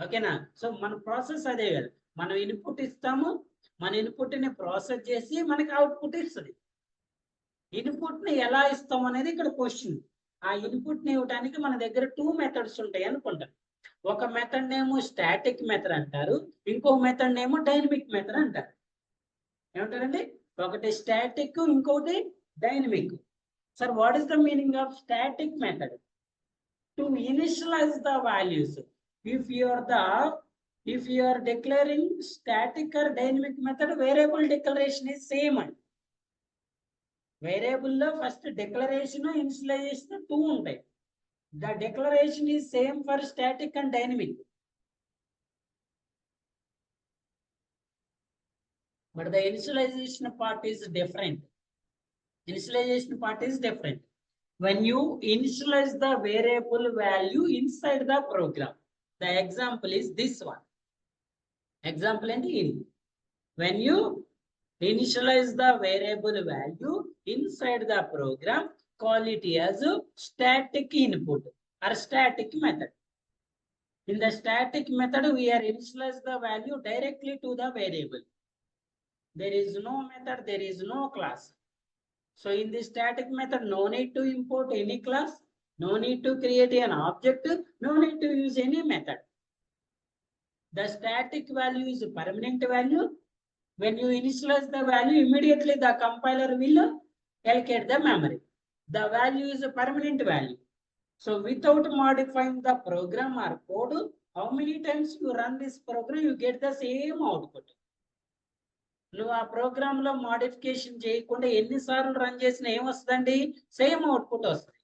ఓకేనా? సో మన ప్రాసెస్ అదే కదా, మనం ఇన్పుట్ ఇస్తాము, మన ఇన్పుట్ ని ప్రాసెస్ చేసి మనకి అవుట్పుట్ ఇస్తుంది. ఇన్పుట్ ని ఎలా ఇస్తాం అనేది ఇక్కడ క్వశ్చన్. ఆ ఇన్పుట్ ని ఇవ్వడానికి మన దగ్గర 2 మెథడ్స్ ఉంటాయి అనుకుంటాం. ఒక మెథడ్ నేమో స్టాటిక్ మెథడ్ అంటారు, ఇంకో మెథడ్ నేమో డైనమిక్ మెథడ్ అంటారు. ఏమంటారండి? ఒకటి స్టాటిక్, ఇంకోటి dynamic. Sir what is the meaning of static method? To initialise the values. if you are declaring static or dynamic method, variable declaration is same అండి. Variable లో first declaration, initialization 2 ఉంటాయి. The declaration is same for static and dynamic, but the initialization part is different. Initialization part is different. When you initialize the variable value inside the program, the example is this one. Example and in. When you initialize the variable value inside the program, call it as a static input or static method. In the static method, we are initialize the value directly to the variable. There is no method, there is no class. So in the static method, no need to import any class, no need to create an object, no need to use any method. The static value is a permanent value. When you initialize the value, immediately the compiler will allocate the memory. The value is a permanent value. So without modifying the program or code, how many times you run this program, you get the same output. నువ్వు ఆ programme లో modification చేయకుండా ఎన్నిసార్లు run చేసినా ఏమొస్తుందండి, same output వస్తుంది.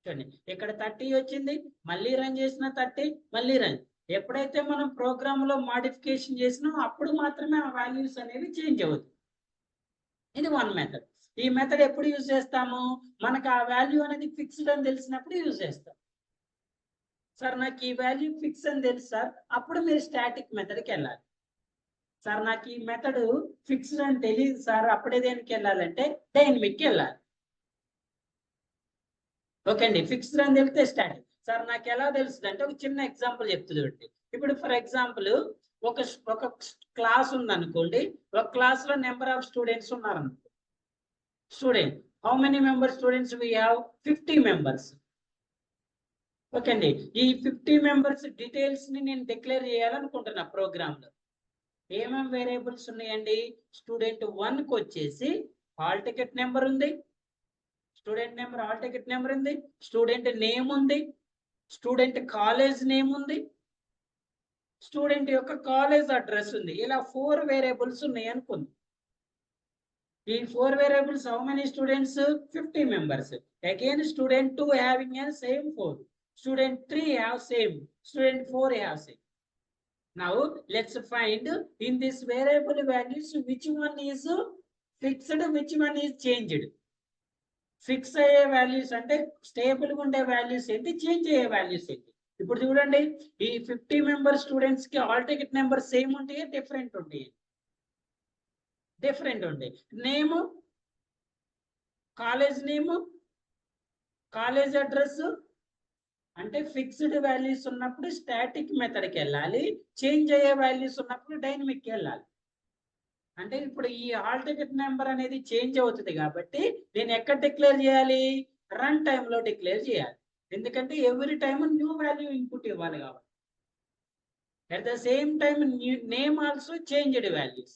చూడండి, ఇక్కడ 30 వచ్చింది, మళ్ళీ రన్ చేసిన 30, మళ్ళీ రన్. ఎప్పుడైతే మనం ప్రోగ్రామ్ లో మోడిఫికేషన్ చేసినామో అప్పుడు మాత్రమే ఆ వాల్యూస్ అనేవి చేంజ్ అవుతుంది. ఇది వన్ మెథడ్. ఈ మెథడ్ ఎప్పుడు యూజ్ చేస్తాము, మనకు ఆ వాల్యూ అనేది ఫిక్స్డ్ అని తెలిసినప్పుడు యూజ్ చేస్తాం. సార్ నాకు ఈ వాల్యూ ఫిక్స్ అని తెలుసు సార్, అప్పుడు మీరు స్టాటిక్ మెథడ్కి వెళ్ళాలి. సార్ నాకు ఈ మెథడ్ ఫిక్స్డ్ అని తెలియదు సార్, అప్పుడే దేనికి వెళ్ళాలంటే డైనమిక్కి వెళ్ళాలి. ఓకే అండి, ఫిక్స్డ్ అని తెలిస్తే స్టాటిక్. సార్ నాకు ఎలా తెలుస్తుంది అంటే ఒక చిన్న ఎగ్జాంపుల్ చెప్తుంది. ఇప్పుడు ఫర్ ఎగ్జాంపుల్ ఒక క్లాస్ ఉందనుకోండి, ఒక క్లాస్ లో నెంబర్ ఆఫ్ స్టూడెంట్స్ ఉన్నారనుకో. Student, how many members students we have? 50 members. Okay అండి, ఈ 50 మెంబర్స్ డీటెయిల్స్ ని నేను డిక్లేర్ చేయాలనుకుంటున్నా ప్రోగ్రామ్ లో. ఏమేమి వేరియబుల్స్ ఉన్నాయండి? స్టూడెంట్ 1 కి వచ్చేసి హాల్ టికెట్ నెంబర్ ఉంది, student number hall ticket number ఉంది, స్టూడెంట్ నేమ్ ఉంది, స్టూడెంట్ కాలేజ్ నేమ్ ఉంది, స్టూడెంట్ యొక్క కాలేజ్ అడ్రస్ ఉంది. ఇలా 4 వేరియబుల్స్ ఉన్నాయి అనుకుంది. ఈ 4 variables how many students? 50 members. Again student 2 having an same 4, student 3 have same, student 4 have same. Now let's find in this variable values which one is fixed, which one is changed. Fix అయ్యే values అంటే stable గా ఉండే values ఏంటి, change అయ్యే values ఏంటి? ఇప్పుడు చూడండి, ఈ 50 మెంబర్ స్టూడెంట్స్ కి హాల్ టికెట్ నెంబర్ సేమ్ ఉంటాయి, డిఫరెంట్ ఉంటాయి? డిఫరెంట్ ఉంటాయి. Name, college name, college address. అంటే ఫిక్స్డ్ వాల్యూస్ ఉన్నప్పుడు స్టాటిక్ మెథడ్కి వెళ్ళాలి, చేంజ్ అయ్యే వాల్యూస్ ఉన్నప్పుడు డైనమిక్కి వెళ్ళాలి. అంటే ఇప్పుడు ఈ హాల్ టికెట్ నెంబర్ అనేది చేంజ్ అవుతుంది కాబట్టి నేను ఎక్కడ డిక్లేర్ చేయాలి? రన్ టైంలో డిక్లేర్ చేయాలి. ఎందుకంటే every time new value input ఇవ్వాలి కాబట్టి. At the same time name also changed values,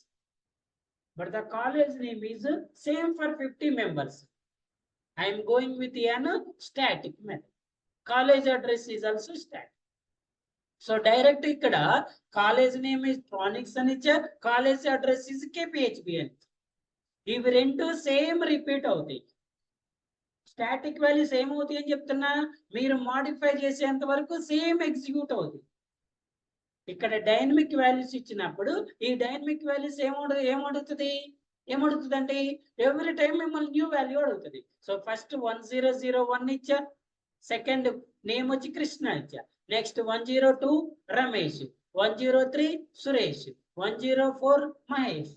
but the college name is same for 50 members. I'm going with an static method. College address is also static. So direct ikkada college name is Tronics and college address is KPHB. ఇవి రెండు same repeat అవుతాయి. Static values ఏమవుతాయి అని చెప్తున్నా, మీరు modify చేసేంత వరకు same execute అవుతాయి. ఇక్కడ డైనమిక్ వాల్యూస్ ఇచ్చినప్పుడు ఈ డైనమిక్ వాల్యూస్ ఏమడుగుతుంది ఎవ్రీ టైం మిమ్మల్ని న్యూ వాల్యూ అడుగుతుంది. సో ఫస్ట్ 1001 ఇచ్చా, సెకండ్ నేమ్ వచ్చి కృష్ణ ఇచ్చా, నెక్స్ట్ 102 రమేష్, 103 సురేష్, 104 మహేష్.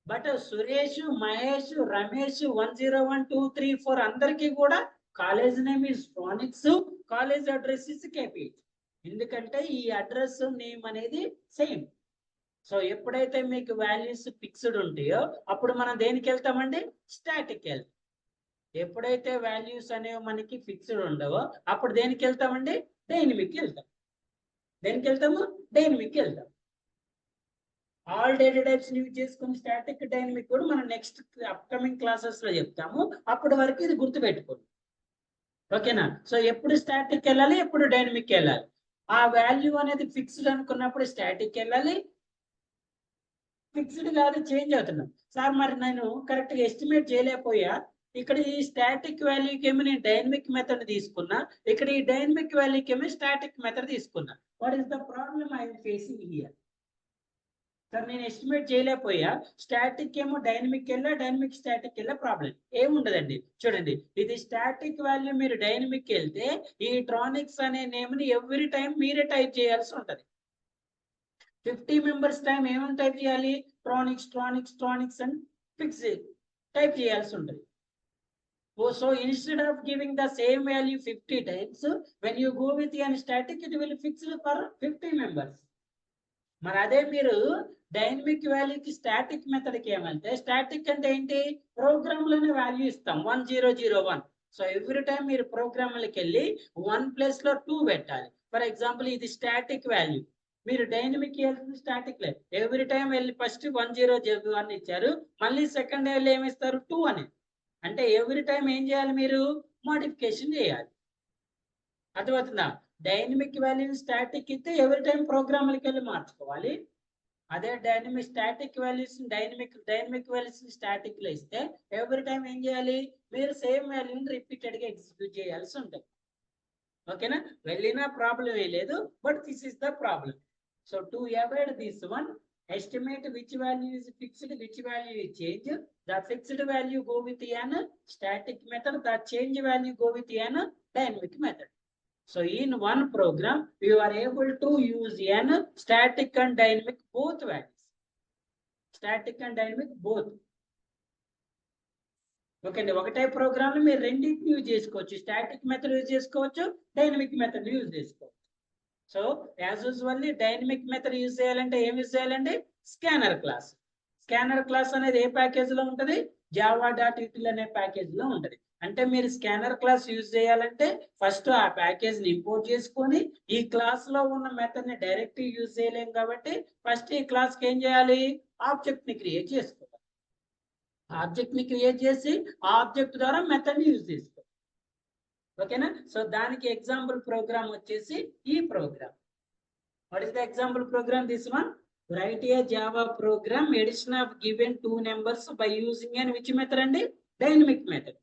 బట్ సురేష్, మహేష్, రమేష్ 101 2 3 4 అందరికీ కూడా college name is ట్రానిక్స్, college address is KPH. ఎందుకంటే ఈ అడ్రస్ నేమ్ అనేది సేమ్. సో ఎప్పుడైతే మీకు వాల్యూస్ ఫిక్స్డ్ ఉంటాయో అప్పుడు మనం దేనికి వెళ్తామండి, స్టాటిక్ వెళ్తాం. ఎప్పుడైతే వాల్యూస్ అనేవి మనకి ఫిక్స్డ్ ఉండవో అప్పుడు దేనికి వెళ్తామండి, డైనమిక్ వెళ్తాం. దేనికి వెళ్తాము, డైనమిక్ వెళ్తాం. ఆల్ డేటా టైప్స్ యూజ్ చేసుకుని స్టాటిక్ డైనమిక్ కూడా మనం నెక్స్ట్ అప్కమింగ్ క్లాసెస్ లో చెప్తాము. అప్పటి వరకు ఇది గుర్తుపెట్టుకోండి, ఓకేనా. సో ఎప్పుడు స్టాటిక్ వెళ్ళాలి, ఎప్పుడు డైనమిక్ వెళ్ళాలి. ఆ వాల్యూ అనేది ఫిక్స్డ్ అనుకున్నప్పుడు స్టాటిక్ వెళ్ళాలి, ఫిక్స్డ్ కాదు చేంజ్ అవుతున్నాం. సార్ మరి నేను కరెక్ట్ గా ఎస్టిమేట్ చేయలేకపోయా, ఇక్కడ ఈ స్టాటిక్ వాల్యూకి ఏమో నేను డైనమిక్ మెథడ్ తీసుకున్నా, ఇక్కడ ఈ డైనమిక్ వాల్యూకి ఏమో స్టాటిక్ మెథడ్ తీసుకున్నా. What is the problem I facing here? Sir నేను ఎస్టిమేట్ చేయలేకపోయా, స్టాటిక్ ఏమో డైనమిక్ వెళ్ళా, డైనమిక్ స్టాటిక్ వెళ్ళా, ప్రాబ్లం ఏముండదండి. చూడండి, ఇది స్టాటిక్ వాల్యూ మీరు డైనమిక్ వెళ్తే ఈ ట్రానిక్స్ అనే నేమ్ ని ఎవ్రీ టైం మీరే టైప్ చేయాల్సి ఉంటది. 50 మెంబర్స్ టైం ఏమని టైప్ చేయాలి, ట్రానిక్స్ ట్రానిక్స్ ట్రానిక్స్ అని ఫిక్స్ టైప్ చేయాల్సి ఉంటుంది. So instead of giving the same value 50 times, when you go with an static, it will fix for 50 members. మరి అదే మీరు డైనమిక్ వాల్యూకి స్టాటిక్ మెథడ్కి ఏమంటే, స్టాటిక్ అంటే ఏంటి, ప్రోగ్రామ్లోనే వాల్యూ ఇస్తాం 1001. సో ఎవ్రీ టైం మీరు ప్రోగ్రామ్లకి వెళ్ళి 1 ప్లేస్ లో 2 పెట్టాలి. ఫర్ ఎగ్జాంపుల్ ఇది స్టాటిక్ వాల్యూ, మీరు డైనమిక్ స్టాటిక్ లేదు, ఎవ్రీ టైం వెళ్ళి ఫస్ట్ 1001 ఇచ్చారు, మళ్ళీ సెకండ్ వెళ్ళి ఏమి ఇస్తారు 2 అని. అంటే ఎవ్రీ టైం ఏం చేయాలి, మీరు మోడిఫికేషన్ చేయాలి. అర్థమవుతుందా? డైనమిక్ వాల్యూని స్టాటిక్ ఇస్తే ఎవ్రీ టైం ప్రోగ్రామ్లకి వెళ్ళి మార్చుకోవాలి. అదే dynamic static values dynamic values static లో ఇస్తే ఎవ్రీ టైం ఏం చేయాలి, మీరు సేమ్ వాల్యూని రిపీటెడ్ గా ఎగ్జిక్యూట్ చేయాల్సి ఉంటుంది. ఓకేనా, వెళ్ళినా ప్రాబ్లం ఏ లేదు, but this is the problem. So to avoid this one, estimate which value is fixed, which value is changed. The fixed value go with an static method, the change value go with an dynamic method. So in one program you are able to use an static and dynamic both values, static and dynamic both. Okay అండి, ఒకటే programme మీరు రెండింటిని use చేసుకోవచ్చు, static method use చేసుకోవచ్చు, dynamic method use చేసుకోవచ్చు. So as usually dynamic method use చేయాలంటే ఏం use చేయాలండి, స్కానర్ క్లాస్. స్కానర్ క్లాస్ అనేది ఏ ప్యాకేజ్ లో ఉంటుంది, java.util అనే ప్యాకేజ్ లో ఉంటుంది. అంటే మీరు స్కానర్ క్లాస్ యూజ్ చేయాలంటే ఫస్ట్ ఆ ప్యాకేజ్ ని ఇంపోర్ట్ చేసుకొని, ఈ క్లాస్ లో ఉన్న మెథడ్ ని డైరెక్ట్ యూజ్ చేయలేం కాబట్టి ఫస్ట్ ఈ క్లాస్ కి ఏం చేయాలి, ఆబ్జెక్ట్ ని క్రియేట్ చేసుకోవాలి. ఆబ్జెక్ట్ ని క్రియేట్ చేసి ఆ ఆబ్జెక్ట్ ద్వారా మెథడ్ ని యూజ్ చేసుకోవాలి. ఓకేనా. సో దానికి ఎగ్జాంపుల్ ప్రోగ్రామ్ వచ్చేసి ఈ program. What is the example program, this one. Write a Java program, addition of given 2 numbers by using an which method అండి, డైనమిక్ మెథడ్.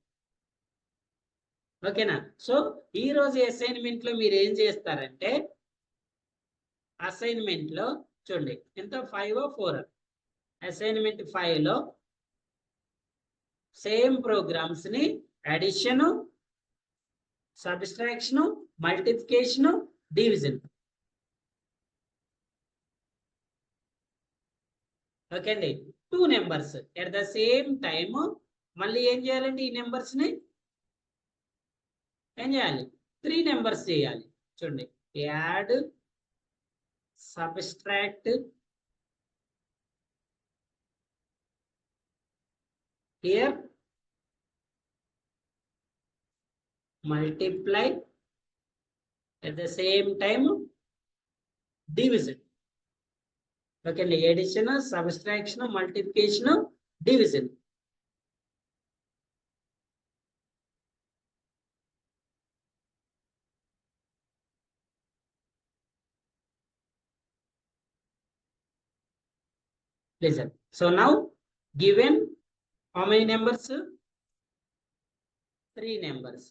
ఓకేనా. సో ఈ రోజు అసైన్మెంట్ లో మీరు ఏం చేస్తారంటే, అసైన్మెంట్ లో చూడండి ఎంత 5 or 4, అసైన్మెంట్ 5 లో సేమ్ ప్రోగ్రామ్స్ ని addition, subtraction, multiplication, division. Okay అండి, 2 numbers at the same time మళ్ళీ ఏం చేయాలండి, ఈ నెంబర్స్ ని ఏం చేయాలి, 3 నెంబర్స్ చేయాలి. చూడండి, add, subtract, here multiply, at the same time division. Okay, addition, subtraction, multiplication, division. Listen. So now given How many numbers? 3 numbers.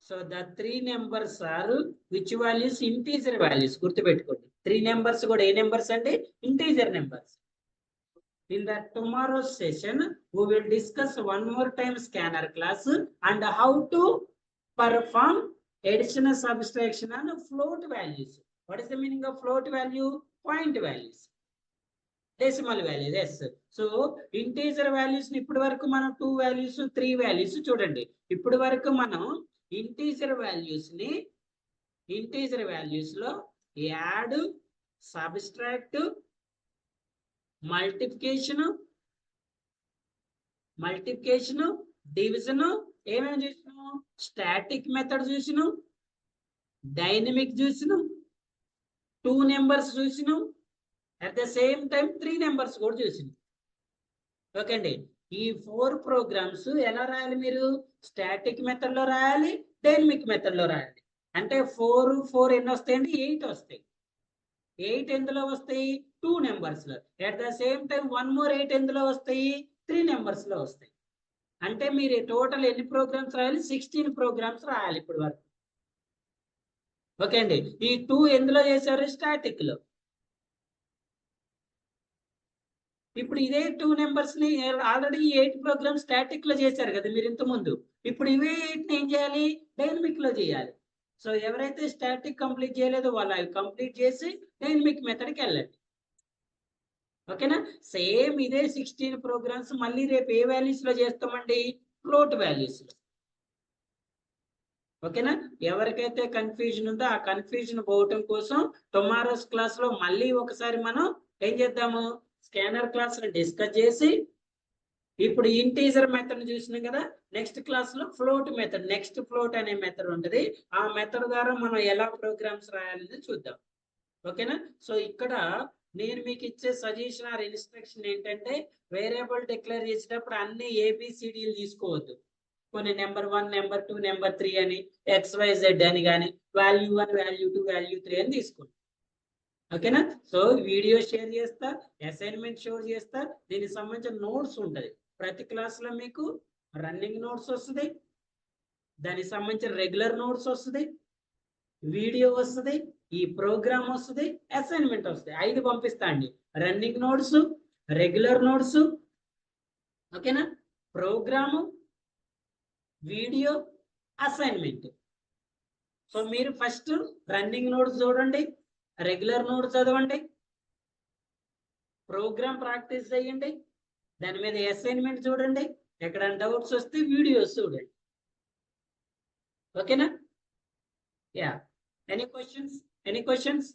So the 3 numbers are which values? Integer values. గుర్తుపెట్టుకోండి 3 numbers కూడా ఏ numbers అంటే integer numbers. In the tomorrow's session, we will discuss one more time scanner class and how to perform addition, subtraction and float values. What is the meaning of float value? Point values. Decimal values. Yes. So integer values ni ippudi varaku manam 2 values 3 values చూడండి. ఇప్పటి వరకు మనం integer values లో add, subtract, multiplication, division ఏమేమి చూసినాం? Static method చూసినాం, dynamic చూసినాం, 2 numbers చూసినాం, at the same time 3 numbers కూడా చూసినాం. ఓకే అండి. ఈ 4 ప్రోగ్రామ్స్ ఎలా రాయాలి? మీరు స్టాటిక్ మెథడ్ లో రాయాలి, డైనమిక్ మెథడ్ లో రాయాలి. అంటే 4 ఎన్ని వస్తాయండి? 8 వస్తాయి. 8 ఎందులో వస్తాయి? 2 నెంబర్స్ లో. At the same time 1 more 8 ఎందులో వస్తాయి? 3 నెంబర్స్ లో వస్తాయి. అంటే మీరు టోటల్ ఎన్ని ప్రోగ్రామ్స్ రాయాలి? 16 ప్రోగ్రామ్స్ రాయాలి ఇప్పటి వరకు. ఓకే అండి. ఈ 2 ఎందులో చేశారు? స్టాటిక్ లో. ఇప్పుడు ఇదే 2 నెంబర్స్ ని ఆల్రెడీ 8 ప్రోగ్రామ్స్ స్టాటిక్ లో చేశారు కదా మీరు ఇంత ముందు. ఇప్పుడు ఇవే 8 ఏం చేయాలి? డైనమిక్ లో చేయాలి. సో ఎవరైతే స్టాటిక్ కంప్లీట్ చేయలేదో వాళ్ళు అవి కంప్లీట్ చేసి డైనమిక్ మెథడ్కి వెళ్ళండి. ఓకేనా? సేమ్ ఇదే 16 ప్రోగ్రామ్స్ మళ్ళీ రేపు ఏ వాల్యూస్ లో చేస్తామండి? ఫ్లోట్ వాల్యూస్ లో. ఓకేనా? ఎవరికైతే కన్ఫ్యూజన్ ఉందో ఆ కన్ఫ్యూజన్ పోవటం కోసం టుమారోస్ క్లాస్ లో మళ్ళీ ఒకసారి మనం ఏం చేద్దాము? స్కానర్ క్లాస్ డిస్కస్ చేసి ఇప్పుడు ఇంటీజర్ మెథడ్ చూసినాం కదా. నెక్స్ట్ క్లాస్ లో ఫ్లోట్ మెథడ్, నెక్స్ట్ ఫ్లోట్ అనే మెథడ్ ఉంటుంది. ఆ మెథడ్ ద్వారా మనం ఎలా ప్రోగ్రామ్స్ రాయాలని చూద్దాం. ఓకేనా? సో ఇక్కడ నేను మీకు ఇచ్చే సజెషన్ ఆర్ ఇన్స్ట్రక్షన్ ఏంటంటే వేరియబుల్ డిక్లేర్ చేసేటప్పుడు అన్ని ABCDలు తీసుకోవద్దు. కొన్ని నెంబర్ 1, నెంబర్ 2, నెంబర్ 3 అని, XYZ అని కానీ, వాల్యూ 1, వాల్యూ 2, వాల్యూ 3 అని తీసుకోండి. ఓకేనా? సో వీడియో షేర్ చేస్తా, అసైన్మెంట్ షేర్ చేస్తా, దీనికి సంబంధించిన నోట్స్ ఉంటుంది. ప్రతి క్లాస్ లో మీకు రన్నింగ్ నోట్స్ వస్తుంది, దానికి సంబంధించిన రెగ్యులర్ నోట్స్ వస్తుంది, వీడియో వస్తుంది, ఈ ప్రోగ్రామ్ వస్తుంది, అసైన్మెంట్ వస్తుంది. 5 పంపిస్తా అండి. రన్నింగ్ నోట్స్, రెగ్యులర్ నోట్స్, ఓకేనా, ప్రోగ్రాము, వీడియో, అసైన్మెంట్. సో మీరు ఫస్ట్ రన్నింగ్ నోట్స్ చూడండి, రెగ్యులర్ నోట్స్ చదవండి, ప్రోగ్రామ్ ప్రాక్టీస్ చేయండి, దాని మీద అసైన్మెంట్ చూడండి, ఎక్కడైనా డౌట్స్ వస్తే వీడియోస్ చూడండి. ఓకేనా? యా. Any questions?